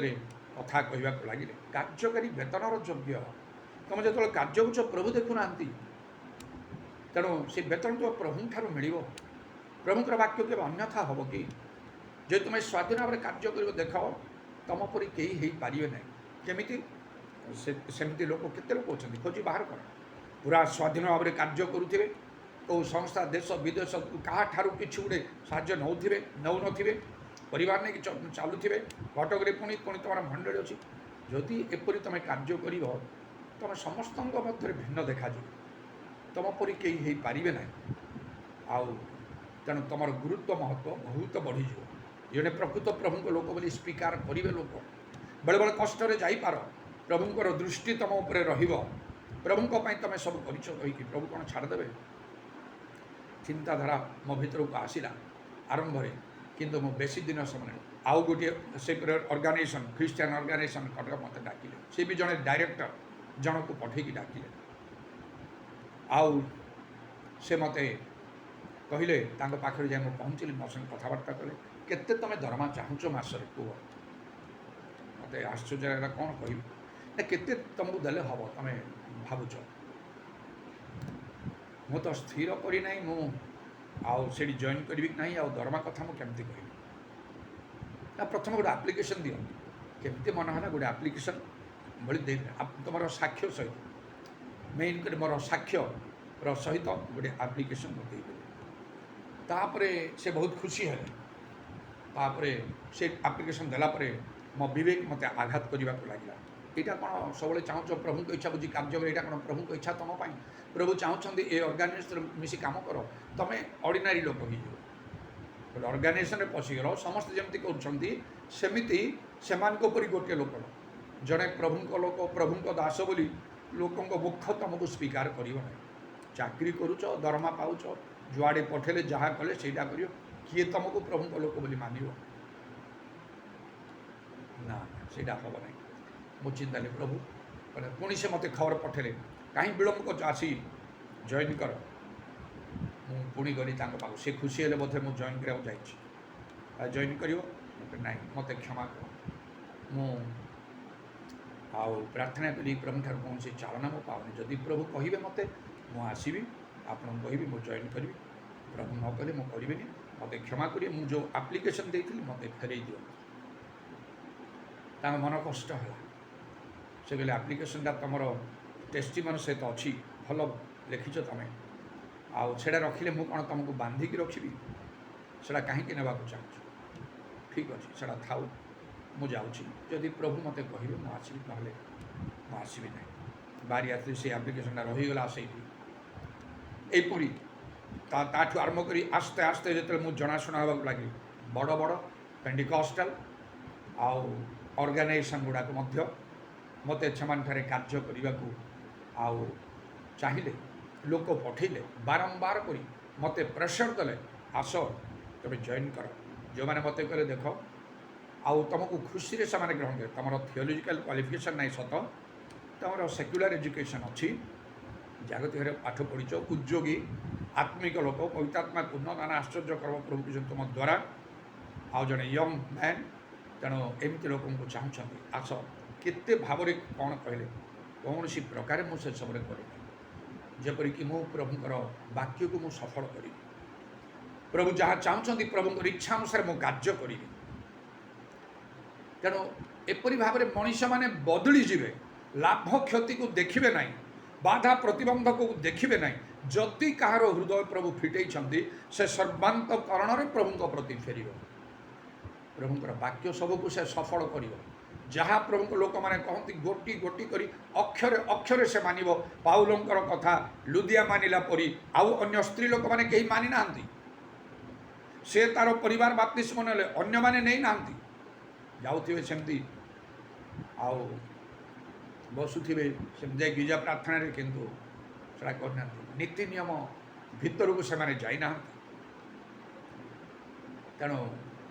କଥା କହିବାକୁ ଲାଗିଲେ, କାର୍ଯ୍ୟକାରୀ ବେତନର ଯୋଗ୍ୟ। ତୁମେ ଯେତେବେଳେ କାର୍ଯ୍ୟ କରୁଛ ପ୍ରଭୁ ଦେଖୁନାହାନ୍ତି, ତେଣୁ ସେ ବେତନ ତ ପ୍ରଭୁଙ୍କଠାରୁ ମିଳିବ। ପ୍ରଭୁଙ୍କର ବାକ୍ୟ କେବେ ଅନ୍ୟଥା ହେବ କି? ଯଦି ତୁମେ ସ୍ୱାଧୀନ ଭାବରେ କାର୍ଯ୍ୟ କରିବ, ଦେଖ ତୁମ ପରି କେହି ହେଇପାରିବେ ନାହିଁ। କେମିତି? ସେମିତି ଲୋକ କେତେ ଲୋକ ଅଛନ୍ତି, ଖୋଜି ବାହାର କର। ପୁରା ସ୍ୱାଧୀନ ଭାବରେ କାର୍ଯ୍ୟ କରୁଥିବେ, କେଉଁ ସଂସ୍ଥା ଦେଶ ବିଦେଶ କାହାଠାରୁ କିଛି ଗୋଟେ ସାହାଯ୍ୟ ନେଉନଥିବେ, ପରିବାର ନେଇକି ଚାଲୁଥିବେ। କଟକରେ ପୁଣି ତୁମର ମଣ୍ଡଳୀ ଅଛି। ଯଦି ଏପରି ତୁମେ କାର୍ଯ୍ୟ କରିବ, ତୁମେ ସମସ୍ତଙ୍କ ମଧ୍ୟରେ ଭିନ୍ନ ଦେଖାଯିବ। ତୁମ ପରି କେହି ହେଇପାରିବେ ନାହିଁ। ଆଉ ତେଣୁ ତୁମର ଗୁରୁତ୍ୱ ମହତ୍ଵ ବହୁତ ବଢ଼ିଯିବ। ଜଣେ ପ୍ରକୃତ ପ୍ରଭୁଙ୍କ ଲୋକ ବୋଲି ସ୍ୱୀକାର କରିବେ ଲୋକ। ବେଳେବେଳେ କଷ୍ଟରେ ଯାଇପାର, ପ୍ରଭୁଙ୍କର ଦୃଷ୍ଟି ତୁମ ଉପରେ ରହିବ। ପ୍ରଭୁଙ୍କ ପାଇଁ ତୁମେ ସବୁ କରିଛ କହିକି ପ୍ରଭୁ କ'ଣ ଛାଡ଼ିଦେବେ? ଚିନ୍ତାଧାରା ମୋ ଭିତରକୁ ଆସିଲା ଆରମ୍ଭରେ, କିନ୍ତୁ ମୁଁ ବେଶୀ ଦିନ ସେମାନେ ଆଉ ଗୋଟିଏ ସେପରି ଅର୍ଗାନାଇଜେସନ୍, ଖ୍ରୀଷ୍ଟିଆନ ଅର୍ଗାନାଇଜେସନ୍ କଟକ ମୋତେ ଡାକିଲେ। ସେ ବି ଜଣେ ଡାଇରେକ୍ଟର ଜଣକୁ ପଠେଇକି ଡାକିଲେ। ଆଉ ସେ ମୋତେ କହିଲେ, ତାଙ୍କ ପାଖରେ ଯାଇ ମୁଁ ପହଞ୍ଚିଲି, ମୋ ସଙ୍ଗେ କଥାବାର୍ତ୍ତା କଲେ। କେତେ ତୁମେ ଦରମା ଚାହୁଁଛ ମାସରେ କୁହ? ମୋତେ ଆଶ୍ଚର୍ଯ୍ୟ ହେଲା, କ'ଣ କହିବି ନା କେତେ ତୁମକୁ ଦେଲେ ହେବ ତୁମେ ଭାବୁଛ? ମୁଁ ତ ସ୍ଥିର କରିନାହିଁ, ମୁଁ ଆଉ ସେଠି ଜଏନ୍ କରିବି କି ନାହିଁ, ଆଉ ଦରମା କଥା ମୁଁ କେମିତି କହିବି? ନା ପ୍ରଥମେ ଗୋଟେ ଆପ୍ଲିକେସନ୍ ଦିଅ। କେମିତି ମନେ ହେଲା, ଗୋଟେ ଆପ୍ଲିକେସନ୍ ଭଳି ଦେଇଦେଲେ ତୁମର ସାକ୍ଷ୍ୟ ସହିତ, ମେନ୍ କରି ମୋର ସାକ୍ଷ୍ୟର ସହିତ ଗୋଟେ ଆପ୍ଲିକେସନ୍ ମୁଁ ଦେଇଦେଲି। ତାପରେ ସେ ବହୁତ ଖୁସି ହେଲେ। ତାପରେ ସେ ଆପ୍ଲିକେସନ୍ ଦେଲା ପରେ ମୋ ବିବେକ ମୋତେ ଆଘାତ କରିବାକୁ ଲାଗିଲା। ଏଇଟା କ'ଣ ସବୁବେଳେ ଚାହୁଁଛ ପ୍ରଭୁଙ୍କ ଇଚ୍ଛା ବୁଝି କାର୍ଯ୍ୟ କର? ଏଇଟା କ'ଣ ପ୍ରଭୁଙ୍କ ଇଚ୍ଛା ତୁମ ପାଇଁ? ପ୍ରଭୁ ଚାହୁଁଛନ୍ତି ଏ ଅର୍ଗାନାଇଜେସନ୍ରେ ମିଶି କାମ କର, ତୁମେ ଅର୍ଡ଼ିନାରୀ ଲୋକ ହେଇଯିବ। ଗୋଟେ ଅର୍ଗାନାଇଜେସନ୍ରେ ପଶିଗଲ, ସମସ୍ତେ ଯେମିତି କରୁଛନ୍ତି ସେମିତି ସେମାନଙ୍କ ପରି ଗୋଟିଏ ଲୋକ, ଜଣେ ପ୍ରଭୁଙ୍କ ଲୋକ, ପ୍ରଭୁଙ୍କ ଦାସ ବୋଲି ଲୋକଙ୍କ ମୁଖ ତୁମକୁ ସ୍ୱୀକାର କରିବ ନାହିଁ। ଚାକିରି କରୁଛ, ଦରମା ପାଉଛ, ଯୁଆଡ଼େ ପଠେଇଲେ ଯାହା କଲେ ସେଇଟା କରିବ, କିଏ ତୁମକୁ ପ୍ରଭୁଙ୍କ ଲୋକ ବୋଲି ମାନିବ? ନା, ସେଇଟା ହେବ ନାହିଁ। ମୁଁ ଚିନ୍ତା କଲି, ପ୍ରଭୁ କହିଲେ, ପୁଣି ସେ ମୋତେ ଖବର ପଠେଇଲେ, କାହିଁ ବିଳମ୍ବ କରୁଛ, ଆସି ଜଏନ୍ କର। ମୁଁ ପୁଣି ଗଲି ତାଙ୍କ ପାଖକୁ। ସେ ଖୁସି ହେଲେ, ବୋଧେ ମୁଁ ଜଏନ୍ କରିବାକୁ ଯାଇଛି। ଜଏନ୍ କରିବ? ନାହିଁ, ମୋତେ କ୍ଷମା କର। ମୁଁ ଆଉ ପ୍ରାର୍ଥନା କଲି, ପ୍ରଭୁଠାରୁ କୌଣସି ଚାଳନା ମୁଁ ପାଉନି। ଯଦି ପ୍ରଭୁ କହିବେ ମୋତେ, ମୁଁ ଆସିବି, ଆପଣଙ୍କୁ କହିବି, ମୁଁ ଜଏନ୍ କରିବି। ପ୍ରଭୁ ନ କଲେ ମୁଁ କରିବିନି, ମୋତେ କ୍ଷମା କରିବେ। ମୁଁ ଯେଉଁ ଆପ୍ଲିକେସନ୍ ଦେଇଥିଲି ମୋତେ ଫେରେଇ ଦିଅ। ତାଙ୍କ ମନ କଷ୍ଟ ହେଲା। ସେ କହିଲେ, ଆପ୍ଲିକେସନ୍ଟା ତୁମର ଟେଷ୍ଟିମନି ସହିତ ଅଛି, ଭଲ ଲେଖିଛ ତୁମେ, ଆଉ ସେଇଟା ରଖିଲେ ମୁଁ କ'ଣ ତୁମକୁ ବାନ୍ଧିକି ରଖିବି? ସେଇଟା କାହିଁକି ନେବାକୁ ଚାହୁଁଛ? ଠିକ୍ ଅଛି, ସେଇଟା ଥାଉ, ମୁଁ ଯାଉଛି। ଯଦି ପ୍ରଭୁ ମୋତେ କହିବେ ମୁଁ ଆସିବି, ନହେଲେ ମୁଁ ଆସିବି ନାହିଁ। ବାରି ଆସିଲି, ସେ ଆପ୍ଲିକେସନ୍ଟା ରହିଗଲା ସେଇଠି। ଏହିପରି ତାଠୁ ଆରମ୍ଭ କରି ଆସ୍ତେ ଆସ୍ତେ ଯେତେବେଳେ ମୁଁ ଜଣାଶୁଣା ହେବାକୁ ଲାଗିଲି, ବଡ଼ ବଡ଼ ପେଣ୍ଟିକଷ୍ଟାଲ ଆଉ ଅର୍ଗାନାଇଜେସନ୍ ଗୁଡ଼ାକ ମଧ୍ୟ ମୋତେ ସେମାନଙ୍କଠାରେ କାର୍ଯ୍ୟ କରିବାକୁ ଆଉ ଚାହିଁଲେ, ଲୋକ ପଠେଇଲେ, ବାରମ୍ବାର କରି ମୋତେ ପ୍ରେସର ଦେଲେ, ଆସ ତମେ ଜଏନ୍ କର। ଯେଉଁମାନେ ମୋତେ କହିଲେ, ଦେଖ ଆଉ ତୁମକୁ ଖୁସିରେ ସେମାନେ ଗ୍ରହଣ କରେ, ତୁମର ଥିଓଲୋଜିକାଲ କ୍ୱାଲିଫିକେସନ୍ ନାହିଁ ସତ, ତୁମର ସେକ୍ୟୁଲାର ଏଜୁକେସନ୍ ଅଛି, ଜାଗତିକରେ ପାଠ ପଢ଼ିଛ, ଉଦ୍ୟୋଗୀ ଆତ୍ମିକ ଲୋକ, ପବିତ୍ରାତ୍ମା ପୂର୍ଣ୍ଣ, ନାନା ଆଶ୍ଚର୍ଯ୍ୟ କର୍ମ ପ୍ରଭୁ କରିଛନ୍ତି ତୁମ ଦ୍ୱାରା, ଆଉ ଜଣେ ୟଙ୍ଗ ମ୍ୟାନ୍, ତେଣୁ ଏମିତି ଲୋକଙ୍କୁ ଚାହୁଁଛନ୍ତି, ଆସ। କେତେ ଭାବରେ କ'ଣ କହିଲେ, କୌଣସି ପ୍ରକାରେ ମୁଁ ସେସବୁରେ କରିବି, ଯେପରିକି ମୁଁ ପ୍ରଭୁଙ୍କର ବାକ୍ୟକୁ ମୁଁ ସଫଳ କରିବି। ପ୍ରଭୁ ଯାହା ଚାହୁଁଛନ୍ତି, ପ୍ରଭୁଙ୍କର ଇଚ୍ଛା ଅନୁସାରେ ମୁଁ କାର୍ଯ୍ୟ କରିବି। ତେଣୁ ଏପରି ଭାବରେ ମଣିଷମାନେ ବଦଳିଯିବେ, ଲାଭ କ୍ଷତିକୁ ଦେଖିବେ ନାହିଁ, ବାଧା ପ୍ରତିବନ୍ଧକକୁ ଦେଖିବେ ନାହିଁ। ଯଦି କାହାର ହୃଦୟ ପ୍ରଭୁ ଫିଟେଇଛନ୍ତି, ସେ ସର୍ବାନ୍ତକରଣରେ ପ୍ରଭୁଙ୍କ ପ୍ରତି ଫେରିବ। ପ୍ରଭୁଙ୍କର ବାକ୍ୟ ସବୁକୁ ସେ ସଫଳ କରିବ। ଯାହା ପ୍ରଭୁଙ୍କ ଲୋକମାନେ କହନ୍ତି, ଗୋଟି ଗୋଟି କରି ଅକ୍ଷରେ ଅକ୍ଷରେ ସେ ମାନିବ। ପାଉଲଙ୍କର କଥା ଲୁଦିଆ ମାନିଲା ପରି ଆଉ ଅନ୍ୟ ସ୍ତ୍ରୀ ଲୋକମାନେ କେହି ମାନି ନାହାନ୍ତି। ସେ ତାର ପରିବାର ବାପ୍ତିସ୍ମ ନେଲେ, ଅନ୍ୟମାନେ ନେଇନାହାନ୍ତି। ଯାଉଥିବେ ସେମିତି ଆଉ ବସୁଥିବେ ସେମିତି ଯାଇ ଗିର୍ଜା ପ୍ରାର୍ଥନାରେ, କିନ୍ତୁ ସେଟା କରିନାହାନ୍ତି। ନୀତି ନିୟମ ଭିତରକୁ ସେମାନେ ଯାଇନାହାନ୍ତି। ତେଣୁ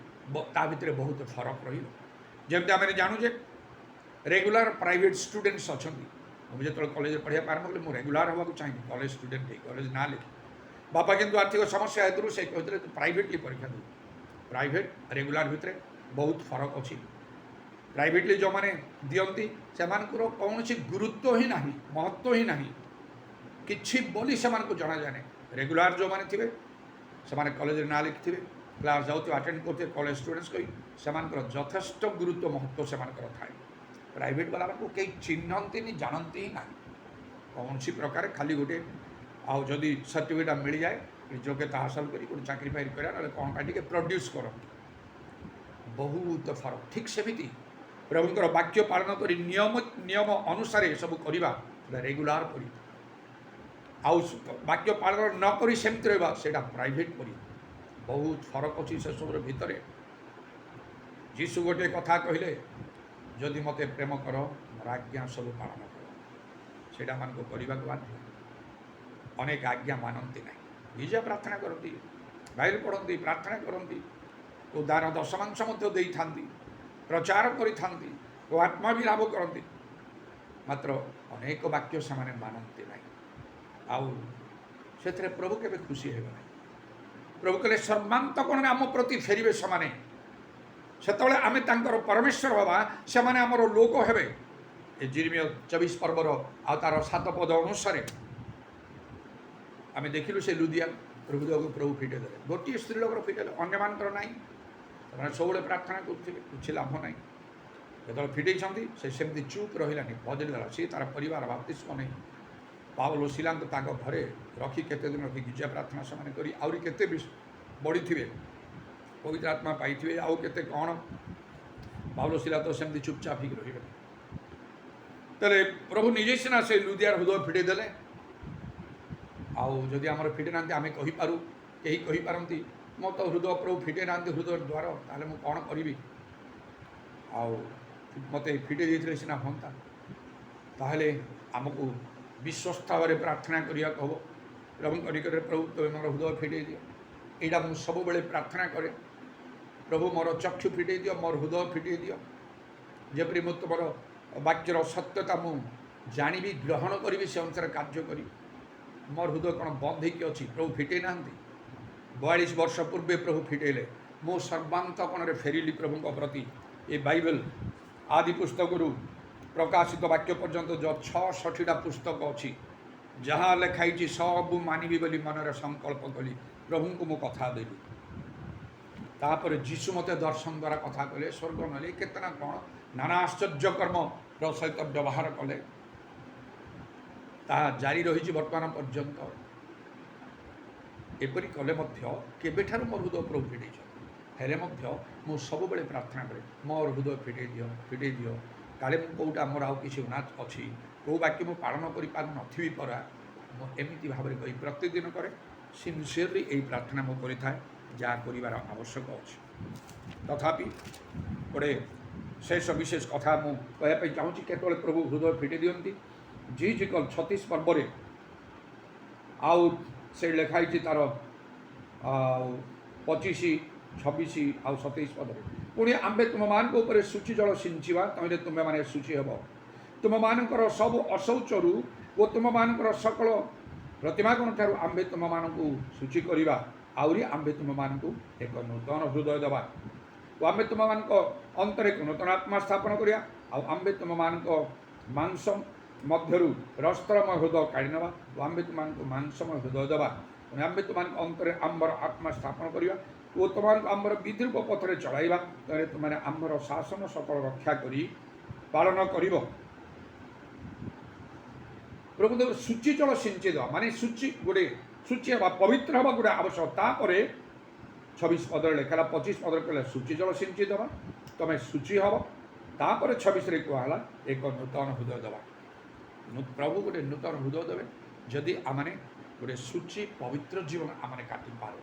ତା ଭିତରେ ବହୁତ ଫରକ ରହିବ। ଯେମିତି ଆମେ ଜାଣୁଛେ ରେଗୁଲାର ପ୍ରାଇଭେଟ୍ ଷ୍ଟୁଡେଣ୍ଟସ୍ ଅଛନ୍ତି। ମୁଁ ଯେତେବେଳେ କଲେଜରେ ପଢ଼ିବା ଆରମ୍ଭ କଲି ମୁଁ ରେଗୁଲାର ହେବାକୁ ଚାହିଁବି, କଲେଜ ଷ୍ଟୁଡେଣ୍ଟ ହେଇ କଲେଜ ନାଁ ଲେଖି। ବାପା କିନ୍ତୁ ଆର୍ଥିକ ସମସ୍ୟା ହେତୁରୁ ସେ କହିଥିଲେ ତୁ ପ୍ରାଇଭେଟଲି ପରୀକ୍ଷା ଦେବୁ। ପ୍ରାଇଭେଟ୍ ରେଗୁଲାର ଭିତରେ ବହୁତ ଫରକ ଅଛି। ପ୍ରାଇଭେଟଲି ଯେଉଁମାନେ ଦିଅନ୍ତି ସେମାନଙ୍କର କୌଣସି ଗୁରୁତ୍ୱ ହିଁ ନାହିଁ, ମହତ୍ତ୍ୱ ହିଁ ନାହିଁ, କିଛି ବୋଲି ସେମାନଙ୍କୁ ଜଣାଯାଏ ନାହିଁ। ରେଗୁଲାର ଯେଉଁମାନେ ଥିବେ ସେମାନେ କଲେଜରେ ନାଁ ଲେଖିଥିବେ, କ୍ଲାସ୍ ଯାଉଥିବେ, ଆଟେଣ୍ଡ କରୁଥିବେ, କଲେଜ ଷ୍ଟୁଡେଣ୍ଟସ୍ କହି ସେମାନଙ୍କର ଯଥେଷ୍ଟ ଗୁରୁତ୍ୱ ମହତ୍ତ୍ୱ ସେମାନଙ୍କର ଥାଏ। ପ୍ରାଇଭେଟ୍ ବାଲାମାନଙ୍କୁ କେହି ଚିହ୍ନନ୍ତିନି, ଜାଣନ୍ତି ହିଁ ନାହିଁ କୌଣସି ପ୍ରକାର। ଖାଲି ଗୋଟେ ଆଉ ଯଦି ସାର୍ଟିଫିକେଟ୍ ମିଳିଯାଏ ଯୋଗ୍ୟତା ହାସଲ କରି ଗୋଟେ ଚାକିରି ପାଇ କରିବା, ନହେଲେ କ'ଣ ପାଇଁ ଟିକେ ପ୍ରଡ୍ୟୁସ୍ କରନ୍ତି। ବହୁତ ଫରକ। ଠିକ୍ ସେମିତି ପ୍ରଭୁଙ୍କର ବାକ୍ୟ ପାଳନ କରି ନିୟମ ଅନୁସାରେ ଏସବୁ କରିବା ସେଇଟା ରେଗୁଲାର କରିବା। ଆଉ ବାକ୍ୟ ପାଳନ ନ କରି ସେମିତି ରହିବା ସେଇଟା ପ୍ରାଇଭେଟ୍ କରିବା। ବହୁତ ଫରକ ଅଛି ସେସବୁର ଭିତରେ। ଯୀଶୁ ଗୋଟିଏ କଥା କହିଲେ, ଯଦି ମୋତେ ପ୍ରେମ କର ମୋର ଆଜ୍ଞା ସବୁ ପାଳନ କର। ସେଇଟା ମାନଙ୍କୁ କରିବାକୁ ବାଧ୍ୟ। ଅନେକ ଆଜ୍ଞା ମାନନ୍ତି ନାହିଁ, ନିଜେ ପ୍ରାର୍ଥନା କରନ୍ତି, ବାଇବେଲ ପଢ଼ନ୍ତି, ପ୍ରାର୍ଥନା କରନ୍ତି, ଓ ଦାନ ଦଶମାଂଶ ମଧ୍ୟ ଦେଇଥାନ୍ତି, ପ୍ରଚାର କରିଥାନ୍ତି ଓ ଆତ୍ମା ବି ଲାଭ କରନ୍ତି, ମାତ୍ର ଅନେକ ବାକ୍ୟ ସେମାନେ ମାନନ୍ତି ନାହିଁ। ଆଉ ସେଥିରେ ପ୍ରଭୁ କେବେ ଖୁସି ହେବେ ନାହିଁ। ପ୍ରଭୁ କହିଲେ ସର୍ବାନ୍ତକଣରେ ଆମ ପ୍ରତି ଫେରିବେ ସେମାନେ, ସେତେବେଳେ ଆମେ ତାଙ୍କର ପରମେଶ୍ୱର ହେବା, ସେମାନେ ଆମର ଲୋକ ହେବେ। ଏ ଜିରିମିୟ 24 ପର୍ବର ଆଉ ତାର 7 ପଦ ଅନୁସାରେ ଆମେ ଦେଖିଲୁ ସେ ଲୁଦିଆ ପ୍ରଭୁ ଫିଟେଇ ଦେଲେ। ଗୋଟିଏ ସ୍ତ୍ରୀ ଲୋକର ଫିଟେଇଲେ, ଅନ୍ୟମାନଙ୍କର ନାହିଁ। ସେମାନେ ସବୁବେଳେ ପ୍ରାର୍ଥନା କରୁଥିଲେ, କିଛି ଲାଭ ନାହିଁ। ଯେତେବେଳେ ଫିଟେଇଛନ୍ତି ସେ ସେମିତି ଚୁପ୍ ରହିଲାନି, ବଦଳି ଦେଲା। ସିଏ ତାର ପରିବାର ବାପ୍ତିସ୍ମ ନେଇ ପାଉଲ ଶିଲାଙ୍କୁ ତାଙ୍କ ଘରେ ରଖି କେତେ ଦିନ ରଖି ଗିର୍ଜା ପ୍ରାର୍ଥନା ସେମାନେ କରି ଆହୁରି କେତେ ବି ବଢ଼ିଥିବେ, ପବିତ୍ର ଆତ୍ମା ପାଇଥିବେ, ଆଉ କେତେ କ'ଣ। ପାଉଲ ଶିଲା ତ ସେମିତି ଚୁପଚାପ ହେଇକି ରହିଗଲେ। ତାହେଲେ ପ୍ରଭୁ ନିଜେ ସିନା ସେ ଲୁଦିଆର ହୃଦୟ ଫିଟେଇ ଦେଲେ। ଆଉ ଯଦି ଆମର ଫିଟେଇ ନାହାନ୍ତି ଆମେ କହିପାରୁ, କେହି କହିପାରନ୍ତି ମୋ ତ ହୃଦୟ ପ୍ରଭୁ ଫିଟେଇ ନାହାନ୍ତି ହୃଦୟ ଦ୍ୱାର, ତାହେଲେ ମୁଁ କ'ଣ କରିବି? ଆଉ ମୋତେ ଫିଟେଇ ଦେଇଥିଲେ ସିନା ହୁଅନ୍ତା। ତାହେଲେ ଆମକୁ ବିଶ୍ୱସ୍ତ ଭାବରେ ପ୍ରାର୍ଥନା କରିବାକୁ ହେବ। ପ୍ରଭୁଙ୍କ ନିକଟରେ ପ୍ରଭୁ ତୁମେ ମୋର ହୃଦୟ ଫିଟେଇ ଦିଅ। ଏଇଟା ମୁଁ ସବୁବେଳେ ପ୍ରାର୍ଥନା କରେ। ପ୍ରଭୁ ମୋର ଚକ୍ଷୁ ଫିଟେଇ ଦିଅ, ମୋର ହୃଦୟ ଫିଟେଇ ଦିଅ, ଯେପରି ମୁଁ ତୁମର ବାକ୍ୟର ସତ୍ୟତା ମୁଁ ଜାଣିବି, ଗ୍ରହଣ କରିବି, ସେ ଅନୁସାରେ କାର୍ଯ୍ୟ କରିବି। ମୋର ହୃଦୟ କ'ଣ ବନ୍ଦ ହେଇକି ଅଛି? ପ୍ରଭୁ ଫିଟେଇ ନାହାନ୍ତି। 42 ବର୍ଷ ପୂର୍ବେ ପ୍ରଭୁ ଫିଟେଇଲେ। ମୁଁ ସର୍ବାନ୍ତକଣରେ ଫେରିଲି ପ୍ରଭୁଙ୍କ ପ୍ରତି। ଏ ବାଇବେଲ ଆଦି ପୁସ୍ତକରୁ ପ୍ରକାଶିତ ବାକ୍ୟ ପର୍ଯ୍ୟନ୍ତ ଯେଉଁ 66ଟା ପୁସ୍ତକ ଅଛି, ଯାହା ଲେଖା ହେଇଛି ସବୁ ମାନିବି ବୋଲି ମନରେ ସଂକଳ୍ପ କଲି। ପ୍ରଭୁଙ୍କୁ ମୁଁ କଥା ଦେଲି। ତାପରେ ଯୀଶୁ ମୋତେ ଦର୍ଶନ ଦ୍ୱାରା କଥା କଲେ, ସ୍ୱର୍ଗ ନେଲେ, କେତେ ନା କ'ଣ ନାନା ଆଶ୍ଚର୍ଯ୍ୟ କର୍ମର ସହିତ ବ୍ୟବହାର କଲେ। ତାହା ଜାରି ରହିଛି ବର୍ତ୍ତମାନ ପର୍ଯ୍ୟନ୍ତ। ଏପରି କଲେ ମଧ୍ୟ କେବେଠାରୁ ମୋର ହୃଦୟ ପ୍ରଭୁ ଫିଟେଇଛନ୍ତି। ହେଲେ ମଧ୍ୟ ମୁଁ ସବୁବେଳେ ପ୍ରାର୍ଥନା କରେ, ମୋର ହୃଦୟ ଫିଟେଇ ଦିଅ, ଫିଟେଇ ଦିଅ। କାଳେ ମୁଁ କେଉଁଟା ମୋର ଆଉ କିଛି ଉନ୍ନତ ଅଛି, କେଉଁ ବାକ୍ୟ ମୁଁ ପାଳନ କରିପାରୁନଥିବି ପରା, ମୁଁ ଏମିତି ଭାବରେ କହି ପ୍ରତିଦିନ କରେ। ସିନସିୟରଲି ଏହି ପ୍ରାର୍ଥନା ମୁଁ କରିଥାଏ, ଯାହା କରିବାର ଆବଶ୍ୟକ ଅଛି। ତଥାପି ଗୋଟେ ଶେଷ ବିଶେଷ କଥା ମୁଁ କହିବା ପାଇଁ ଚାହୁଁଛି, କେତେବେଳେ ପ୍ରଭୁ ହୃଦୟ ଫିଟେଇ ଦିଅନ୍ତି। ଜିଜିକଲ 36 ପର୍ବରେ ଆଉ ସେ ଲେଖା ହେଇଛି ତାର 25, 26 ଆଉ 27 ପଦରେ, ପୁଣି ଆମ୍ଭେ ତୁମମାନଙ୍କ ଉପରେ ସୂଚି ଜଳ ସିଞ୍ଚିବା, ତହିଁରେ ତୁମେମାନେ ସୂଚି ହେବ। ତୁମମାନଙ୍କର ସବୁ ଅଶୌଚରୁ ଓ ତୁମମାନଙ୍କର ସକଳ ପ୍ରତିମାଗଣ ଠାରୁ ଆମ୍ଭେ ତୁମମାନଙ୍କୁ ସୂଚି କରିବା। ଆହୁରି ଆମ୍ଭେ ତୁମମାନଙ୍କୁ ଏକ ନୂତନ ହୃଦୟ ଦେବା ଓ ଆମ୍ଭେ ତୁମମାନଙ୍କ ଅନ୍ତରେ ଏକ ନୂତନ ଆତ୍ମା ସ୍ଥାପନ କରିବା। ଆଉ ଆମ୍ଭେ ତୁମମାନଙ୍କ ମାଂସ ମଧ୍ୟରୁ ରସ୍ତ୍ରମୟ ହୃଦୟ କାଢ଼ି ନେବା ଓ ଆମ୍ଭେ ତୁମମାନଙ୍କୁ ମାଂସମୟ ହୃଦୟ ଦେବା। ପୁଣି ଆମ୍ଭେ ତୁମମାନଙ୍କ ଅନ୍ତରେ ଆମ୍ବର ଆତ୍ମା ସ୍ଥାପନ କରିବା ଓ ତୁମମାନଙ୍କୁ ଆମ୍ବର ବିଦ୍ରୂପ ପଥରେ ଚଳାଇବା। ତାହେଲେ ତୁମମାନେ ଆମ୍ବର ଶାସନ ସକଳ ରକ୍ଷା କରି ପାଳନ କରିବ। ପ୍ରଭୁ ଦେବ ସୂଚି ଜଳ ସିଞ୍ଚି ଦେବା, ମାନେ ସୂଚି ଗୋଟେ ସୂଚି ହେବା, ପବିତ୍ର ହେବା ଗୋଟେ ଆବଶ୍ୟକ। ତାପରେ 26 ପଦରେ ଲେଖା ହେଲା, 25 ପଦରେ କହିଲା ସୂଚି ଜଳ ସିଞ୍ଚି ଦେବା, ତୁମେ ସୂଚି ହେବ। ତାପରେ 26ରେ କୁହାହେଲା ଏକ ନୂତନ ହୃଦୟ ଦେବା। ପ୍ରଭୁ ଗୋଟେ ନୂତନ ହୃଦୟ ଦେବେ ଯଦି ଆମମାନେ ଗୋଟେ ସୂଚି ପବିତ୍ର ଜୀବନ ଆମମାନେ କାଟିପାରୁ।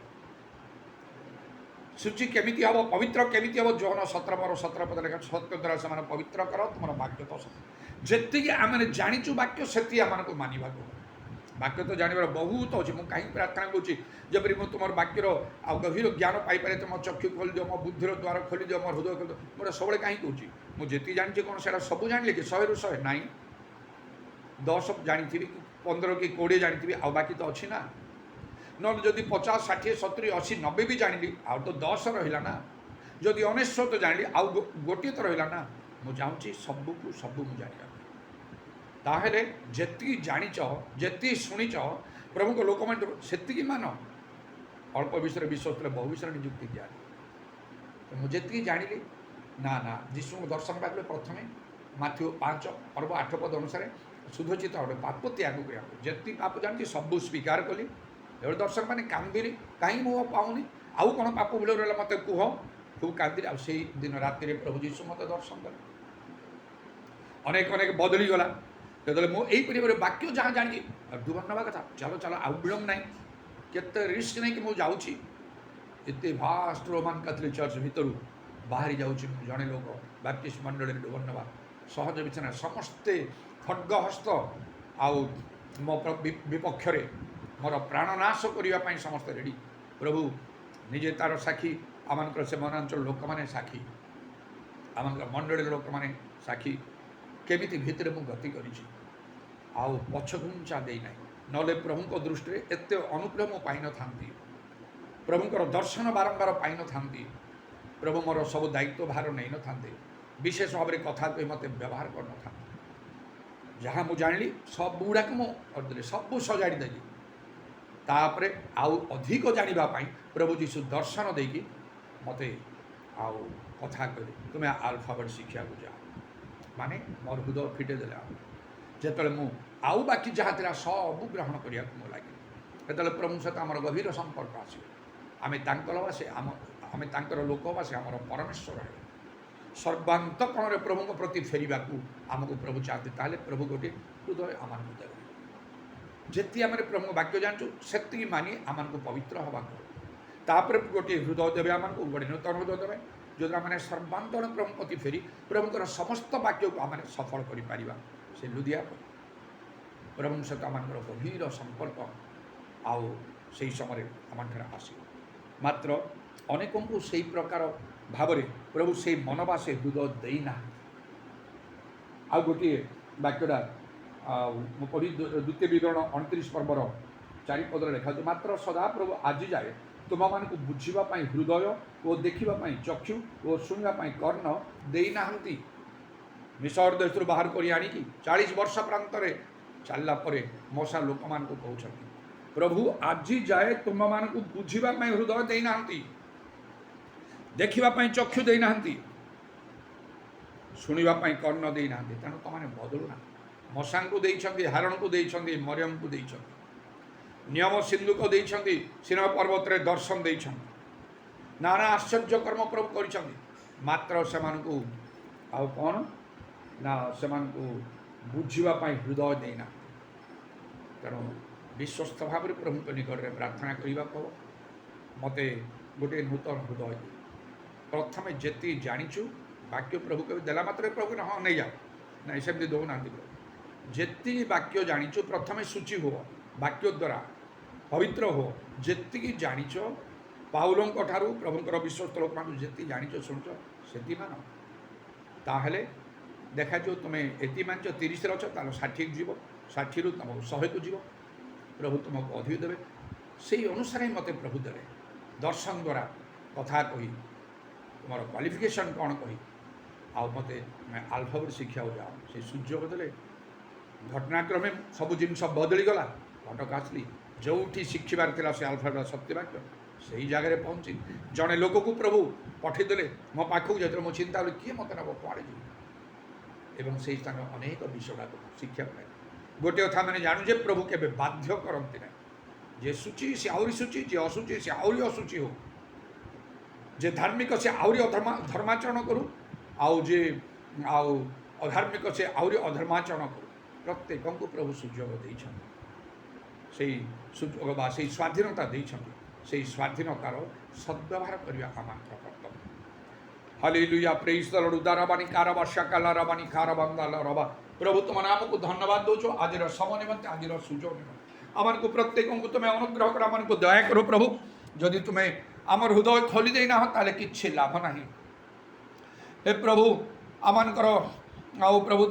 ସୂଚି କେମିତି ହେବ, ପବିତ୍ର କେମିତି ହେବ? ଯୋହନ 17 ପଦ ଲେଖା, ସତ୍ୟ ଦ୍ୱାରା ସେମାନେ ପବିତ୍ର କର, ତୁମର ବାକ୍ୟ ତ ସତ୍ୟ। ଯେତିକି ଆମେ ଜାଣିଛୁ ବାକ୍ୟ ସେତିକି ଆମମାନଙ୍କୁ ମାନିବାକୁ ହେବ। ବାକ୍ୟ ତ ଜାଣିବାର ବହୁତ ଅଛି। ମୁଁ କାହିଁକି ପ୍ରାର୍ଥନା କରୁଛି ଯେପରି ମୁଁ ତୁମର ବାକ୍ୟର ଆଉ ଗଭୀର ଜ୍ଞାନ ପାଇପାରେ, ତୁମ ଚକ୍ଷୁ ଖୋଲିଦିଅ, ମୋ ବୁଦ୍ଧିର ଦ୍ୱାର ଖୋଲିଦିଅ, ମୋ ହୃଦୟ ଖୋଲିଦିଅ। ମୁଁ ସବୁବେଳେ କାହିଁକି କହୁଛି, ମୁଁ ଯେତିକି ଜାଣିଛି କ'ଣ ସେଇଟା ସବୁ ଜାଣିଲେ କି 100ରୁ 100 ନାହିଁ, 10 ଜାଣିଥିବି, 15 କି 20 ଜାଣିଥିବି, ଆଉ ବାକି ତ ଅଛି ନା। ନହେଲେ ଯଦି 50, 60, 70, 80, 90 ବି ଜାଣିଲି, ଆଉ ତ 10 ରହିଲା ନା। ଯଦି 99 ଜାଣିଲି, ଆଉ ଗୋଟିଏ ତ ରହିଲା ନା। ମୁଁ ଚାହୁଁଛି ସବୁକୁ ସବୁ ମୁଁ ଜାଣିବା। ତାହେଲେ ଯେତିକି ଜାଣିଛ, ଯେତିକି ଶୁଣିଛ ପ୍ରଭୁଙ୍କ ଲୋକମାନେ ସେତିକି ମାନ। ଅଳ୍ପ ବିଷୟରେ ବିଶ୍ୱାସ କଲେ ବହୁ ବିଷୟରେ ନିଯୁକ୍ତି ଦିଆଯାଏ। ମୁଁ ଯେତିକି ଜାଣିଲି, ନା ଯୀଶୁଙ୍କୁ ଦର୍ଶନ ପାଇଲେ ପ୍ରଥମେ ମାଥ୍ୟୁ 5 ପର୍ବ 8 ପଦ ଅନୁସାରେ ଶୁଦ୍ଧଚିତ ଗୋଟେ ପାପ ତ୍ୟାଗ କରିବାକୁ। ଯେତିକି ପାପ ଜାଣିଛି ସବୁ ସ୍ୱୀକାର କଲି। ଏବେ ଦର୍ଶନ ମାନେ କାନ୍ଦିଲି, କାହିଁକି ମୁଁ ପାଉନି, ଆଉ କ'ଣ ପାପ ଭୁଲ ରହିଲା ମୋତେ କୁହ। ଖୁବ୍ କାନ୍ଦିଲି। ଆଉ ସେଇ ଦିନ ରାତିରେ ପ୍ରଭୁ ଯୀଶୁ ମୋତେ ଦର୍ଶନ କଲେ। ଅନେକ ବଦଳିଗଲା। ଯେତେବେଳେ ମୁଁ ଏହିପରି ଭାବରେ ବାକ୍ୟ ଯାହା ଜାଣିଛି ଦୁର୍ବଳ ନେବା କଥା। ଚାଲ ଆଉ ବିଳମ୍ବ ନାହିଁ। କେତେ ରିସ୍କ ନେଇକି ମୁଁ ଯାଉଛି। ଏତେ ଭାଷ୍ଟ ରୋମାନ କାଥଲିକ୍ ଚର୍ଚ୍ଚ ଭିତରୁ ବାହାରି ଯାଉଛି ଜଣେ ଲୋକ ବାପ୍ଟିଷ୍ଟ ମଣ୍ଡଳୀରେ ଡୁବନ ନେବା ସହଜ ବିଛନା। ସମସ୍ତେ ଖଡ୍ଗହସ୍ତ ଆଉ ମୋ ବିପକ୍ଷରେ ମୋର ପ୍ରାଣନାଶ କରିବା ପାଇଁ ସମସ୍ତେ ରେଡ଼ି। ପ୍ରଭୁ ନିଜେ ତା'ର ସାକ୍ଷୀ, ଆମମାନଙ୍କର ସେ ମନାଞ୍ଚଳ ଲୋକମାନେ ସାକ୍ଷୀ, ଆମମାନଙ୍କର ମଣ୍ଡଳୀର ଲୋକମାନେ ସାକ୍ଷୀ, କେମିତି ଭିତରେ ମୁଁ ଗତି କରିଛି, ଆଉ ପଛଘୁଞ୍ଚା ଦେଇନାହିଁ। ନହେଲେ ପ୍ରଭୁଙ୍କ ଦୃଷ୍ଟିରେ ଏତେ ଅନୁଗ୍ରହ ମୁଁ ପାଇନଥାନ୍ତି, ପ୍ରଭୁଙ୍କର ଦର୍ଶନ ବାରମ୍ବାର ପାଇନଥାନ୍ତି, ପ୍ରଭୁ ମୋର ସବୁ ଦାୟିତ୍ୱ ଭାର ନେଇନଥାନ୍ତେ, ବିଶେଷ ଭାବରେ କଥା କହି ମୋତେ ବ୍ୟବହାର କରିନଥାନ୍ତେ। ଯାହା ମୁଁ ଜାଣିଲି ସବୁଗୁଡ଼ାକ ମୁଁ କରିଦେଲି, ସବୁ ସଜାଡ଼ି ଦେଲି। ତାପରେ ଆଉ ଅଧିକ ଜାଣିବା ପାଇଁ ପ୍ରଭୁ ଯୀଶୁ ଦର୍ଶନ ଦେଇକି ମୋତେ ଆଉ କଥା କହିଲେ, ତୁମେ ଆଲଫାବେଟ୍ ଶିଖିବାକୁ ଯାଅ। ମାନେ ମୋର ହୃଦୟ ଫିଟେଇ ଦେଲେ। ଆଉ ଯେତେବେଳେ ମୁଁ ଆଉ ବାକି ଯାହା ଥିଲା ସବୁ ଗ୍ରହଣ କରିବାକୁ ମୁଁ ଲାଗିଲି, ସେତେବେଳେ ପ୍ରଭୁଙ୍କ ସହିତ ଆମର ଗଭୀର ସମ୍ପର୍କ ଆସିବ। ଆମେ ତାଙ୍କର ବା ସେ ଆମେ ତାଙ୍କର ଲୋକ ବା ସେ ଆମର ପରମେଶ୍ୱର ହେବେ। ସର୍ବାନ୍ତକରଣରେ ପ୍ରଭୁଙ୍କ ପ୍ରତି ଫେରିବାକୁ ଆମକୁ ପ୍ରଭୁ ଚାହାନ୍ତି। ତାହେଲେ ପ୍ରଭୁ ଗୋଟିଏ ହୃଦୟ ଆମମାନଙ୍କୁ ଦେବେ। ଯେତିକି ଆମେ ପ୍ରଭୁଙ୍କ ବାକ୍ୟ ଜାଣିଛୁ ସେତିକି ମାନି ଆମମାନଙ୍କୁ ପବିତ୍ର ହେବାକୁ। ତାପରେ ଗୋଟିଏ ହୃଦୟ ଦେବେ, ଆମମାନଙ୍କୁ ଗୋଟିଏ ନୂତନ ହୃଦୟ ଦେବେ, ଯେଉଁଦ୍ୱାରା ଆମେ ସର୍ବାନ୍ତକରଣ ପ୍ରଭୁଙ୍କ ପ୍ରତି ଫେରି ପ୍ରଭୁଙ୍କର ସମସ୍ତ ବାକ୍ୟକୁ ଆମେ ସଫଳ କରିପାରିବା। ସେ ଲୁଦିଆ ପ୍ରଭୁଙ୍କ ସହିତ ଆମମାନଙ୍କର ଗଭୀର ସମ୍ପର୍କ ଆଉ ସେହି ସମୟରେ ଆମଠାରେ ଆସିବ। ମାତ୍ର ଅନେକଙ୍କୁ ସେହି ପ୍ରକାର ଭାବରେ ପ୍ରଭୁ ସେହି ମନ ବା ସେ ହୃଦୟ ଦେଇନାହାନ୍ତି। ଆଉ ଗୋଟିଏ ବାକ୍ୟଟା ମୁଁ ପଢ଼ି ଦ୍ୱିତୀୟ ବିବରଣ 29 ପର୍ବର 4 ପଦରେ ଲେଖାଯାଉଛି, ମାତ୍ର ସଦାପ୍ରଭୁ ଆଜି ଯାଏ ତୁମମାନଙ୍କୁ ବୁଝିବା ପାଇଁ ହୃଦୟ ଓ ଦେଖିବା ପାଇଁ ଚକ୍ଷୁ ଓ ଶୁଣିବା ପାଇଁ କର୍ଣ୍ଣ ଦେଇନାହାନ୍ତି। ମିଶର ଦେଶରୁ ବାହାର କରି ଆଣିକି 40 ବର୍ଷ ପ୍ରାନ୍ତରେ ଚାଲିଲା ପରେ ମଶା ଲୋକମାନଙ୍କୁ କହୁଛନ୍ତି, ପ୍ରଭୁ ଆଜି ଯାଏ ତୁମମାନଙ୍କୁ ବୁଝିବା ପାଇଁ ହୃଦୟ ଦେଇନାହାନ୍ତି, ଦେଖିବା ପାଇଁ ଚକ୍ଷୁ ଦେଇନାହାନ୍ତି, ଶୁଣିବା ପାଇଁ କର୍ଣ୍ଣ ଦେଇନାହାନ୍ତି। ତେଣୁ ତୁମମାନେ ବଦଳୁନା। ମଶାଙ୍କୁ ଦେଇଛନ୍ତି, ହାରଣକୁ ଦେଇଛନ୍ତି, ମରିୟମକୁ ଦେଇଛନ୍ତି, ନିୟମ ସିନ୍ଧୁକ ଦେଇଛନ୍ତି, ସିନେମା ପର୍ବତରେ ଦର୍ଶନ ଦେଇଛନ୍ତି, ନାନା ଆଶ୍ଚର୍ଯ୍ୟ କର୍ମ ପ୍ରଭୁ କରିଛନ୍ତି। ମାତ୍ର ସେମାନଙ୍କୁ ଆଉ କ'ଣ ନା ସେମାନଙ୍କୁ ବୁଝିବା ପାଇଁ ହୃଦୟ ଦେଇନାହାନ୍ତି। ତେଣୁ ବିଶ୍ୱସ୍ତ ଭାବରେ ପ୍ରଭୁଙ୍କ ନିକଟରେ ପ୍ରାର୍ଥନା କରିବାକୁ ହେବ, ମୋତେ ଗୋଟିଏ ନୂତନ ହୃଦୟ ଦିଅ। ପ୍ରଥମେ ଯେତିକି ଜାଣିଛୁ ବାକ୍ୟ ପ୍ରଭୁ କେବେ ଦେଲା ମାତ୍ରେ ପ୍ରଭୁ ହଁ ନେଇଯାଅ, ନାଇଁ ସେମିତି ଦେଉନାହାନ୍ତି ପ୍ରଭୁ। ଯେତିକି ବାକ୍ୟ ଜାଣିଛୁ ପ୍ରଥମେ ସୂଚି ହୁଅ, ବାକ୍ୟ ଦ୍ୱାରା ପବିତ୍ର ହୁଅ। ଯେତିକି ଜାଣିଛ ପାଉଲଙ୍କ ଠାରୁ ପ୍ରଭୁଙ୍କର ବିଶ୍ୱସ୍ତ ଲୋକମାନଙ୍କୁ ଯେତିକି ଜାଣିଛ ଶୁଣୁଛ ସେତିକି ମାନ। ତାହେଲେ ଦେଖାଯିବ ତୁମେ ଏତିକି ମାନିଛ 30ରେ ଅଛ, ତାହେଲେ 60କୁ ଯିବ, 60ରୁ ତୁମକୁ 100କୁ ଯିବ। ପ୍ରଭୁ ତୁମକୁ ଅଧିକ ଦେବେ। ସେହି ଅନୁସାରେ ମୋତେ ପ୍ରଭୁ ଦେବେ। ଦର୍ଶନ ଦ୍ୱାରା କଥା କହି ତୁମର କ୍ୱାଲିଫିକେସନ୍ କ'ଣ କହି ଆଉ ମୋତେ ଆଲଫାବେଟ୍ ଶିଖିବାକୁ ଯାଅ। ସେ ସୁଯୋଗ ଦେଲେ ଘଟଣାକ୍ରମେ ସବୁ ଜିନିଷ ବଦଳିଗଲା। କଟକ ଆସିଲି, ଯେଉଁଠି ଶିଖିବାର ଥିଲା ସେ ଆଲଫାବେଟ୍ ସତ୍ୟବାକ୍ୟ ସେହି ଜାଗାରେ ପହଞ୍ଚି ଜଣେ ଲୋକକୁ ପ୍ରଭୁ ପଠାଇଦେଲେ ମୋ ପାଖକୁ। ଯେତେବେଳେ ମୁଁ ଚିନ୍ତା କଲି କିଏ ମୋତେ ନେବ, କୁଆଡ଼େ ଯିବି, ଏବଂ ସେହି ସ୍ଥାନରେ ଅନେକ ବିଷୟଟାକୁ ଶିକ୍ଷା ପାଏ। ଗୋଟିଏ କଥା ମାନେ ଜାଣୁ ଯେ ପ୍ରଭୁ କେବେ ବାଧ୍ୟ କରନ୍ତି ନାହିଁ। ଯେ ସୂଚି ସେ ଆହୁରି ସୂଚି, ଯେ ଅଶୁଚି ସେ ଆହୁରି ଅଶୁଚି ହଉ, ଯେ ଧାର୍ମିକ ସେ ଆହୁରି ଧର୍ମାଚରଣ କରୁ, ଆଉ ଯେ ଆଉ ଅଧାର୍ମିକ ସେ ଆହୁରି ଅଧର୍ମାଚରଣ କରୁ। ପ୍ରତ୍ୟେକଙ୍କୁ ପ୍ରଭୁ ସୁଯୋଗ ଦେଇଛନ୍ତି, ସେହି ସୁଯୋଗ ବା ସେହି ସ୍ୱାଧୀନତା ଦେଇଛନ୍ତି। ସେହି ସ୍ୱାଧୀନତାର ସଦ୍ବ୍ୟବହାର କରିବା ଆମମାନଙ୍କର କର୍ତ୍ତବ୍ୟ। ହାଲେଲୁୟା, ପ୍ରେଇଜ୍ ଦ ଲର୍ଡ। ଉଦାରବାଣୀ କାରବା ଶାକାଲାରବାଣୀ ଖାରବାନ୍ଦାଲ ରବା। ପ୍ରଭୁ ତୁମ ନାମକୁ ଧନ୍ୟବାଦ ଦେଉଛୁ ଆଜିର ସମୟ ନିମନ୍ତେ, ଆଜିର ସୁଯୋଗ ନିମନ୍ତେ। ଆମମାନଙ୍କୁ ପ୍ରତ୍ୟେକଙ୍କୁ ତୁମେ ଅନୁଗ୍ରହ କର, ଆମମାନଙ୍କୁ ଦୟା କର ପ୍ରଭୁ। ଯଦି ତୁମେ ଆମର ହୃଦୟ ଖୋଲି ଦେଇନାହ ତାହେଲେ କିଛି ଲାଭ ନାହିଁ। ହେ ପ୍ରଭୁ ଆମମାନଙ୍କର ଆଉ ପ୍ରଭୁ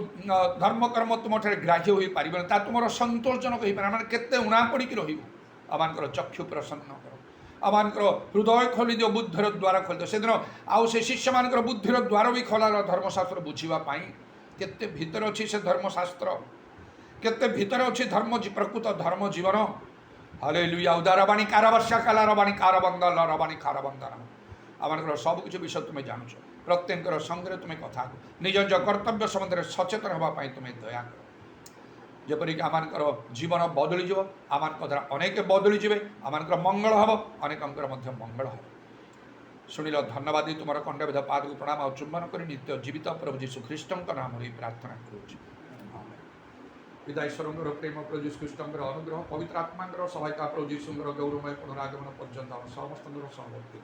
ଧର୍ମକର୍ମ ତୁମଠାରେ ଗ୍ରାହ୍ୟ ହୋଇପାରିବନି, ତା ତୁମର ସନ୍ତୋଷଜନକ ହୋଇପାରେ। ଆମେ କେତେ ଉଣା ପଡ଼ିକି ରହିବୁ। ଆମମାନଙ୍କର ଚକ୍ଷୁ ପ୍ରସନ୍ନ କର, ଆମମାନଙ୍କର ହୃଦୟ ଖୋଲି ଦିଅ, ବୁଦ୍ଧିର ଦ୍ୱାର ଖୋଲିଦିଅ। ସେଦିନ ଆଉ ସେ ଶିଷ୍ୟମାନଙ୍କର ବୁଦ୍ଧିର ଦ୍ୱାର ବି ଖୋଲାର ଧର୍ମଶାସ୍ତ୍ର ବୁଝିବା ପାଇଁ। କେତେ ଭିତରେ ଅଛି ସେ ଧର୍ମଶାସ୍ତ୍ର, କେତେ ଭିତରେ ଅଛି ପ୍ରକୃତ ଧର୍ମ ଜୀବନ। ହାଲେଲୁୟା। ଉଦାରବାଣୀ କାରବର୍ଷା କାଲାରବାଣୀ କାରବନ୍ଦ ଲରବାଣୀ ଖାରବନ୍ଦନ। ଆମମାନଙ୍କର ସବୁକିଛି ବିଷୟ ତୁମେ ଜାଣୁଛ। ପ୍ରତ୍ୟେକଙ୍କର ସଙ୍ଗରେ ତୁମେ କଥା କୁହ, ନିଜ ନିଜ କର୍ତ୍ତବ୍ୟ ସମ୍ବନ୍ଧରେ ସଚେତନ ହେବା ପାଇଁ ତୁମେ ଦୟା କର, ଯେପରିକି ଆମମାନଙ୍କର ଜୀବନ ବଦଳିଯିବ, ଆମମାନଙ୍କ ଦ୍ୱାରା ଅନେକ ବଦଳିଯିବେ, ଆମମାନଙ୍କର ମଙ୍ଗଳ ହେବ, ଅନେକଙ୍କର ମଧ୍ୟ ମଙ୍ଗଳ ହେବ। ଶୁଣିଲ ଧନ୍ୟବାଦ। ତୁମର ଖଣ୍ଡବିଧ ପାଦକୁ ପ୍ରଣାମ ଆଉ ଚୁମ୍ବନ କରି ନିତ୍ୟ ଜୀବିତ ପ୍ରଭୁ ଯୀଶୁ ଖ୍ରୀଷ୍ଟଙ୍କ ନାମରେ ପ୍ରାର୍ଥନା କରୁଛି। ପିତା ଈଶ୍ୱରଙ୍କର ପ୍ରେମ, ପ୍ରଭୁ ଯୀଶୁ ଖ୍ରୀଷ୍ଟଙ୍କର ଅନୁଗ୍ରହ, ପବିତ୍ର ଆତ୍ମାଙ୍କର ସହାୟତା, ପ୍ରଭୁ ଯୀଶୁଙ୍କର ଗୌରବମୟ ପୁନରାଗମନ ପର୍ଯ୍ୟନ୍ତ ଆମ ସମସ୍ତଙ୍କର ସହବର୍ତ୍ତୀ।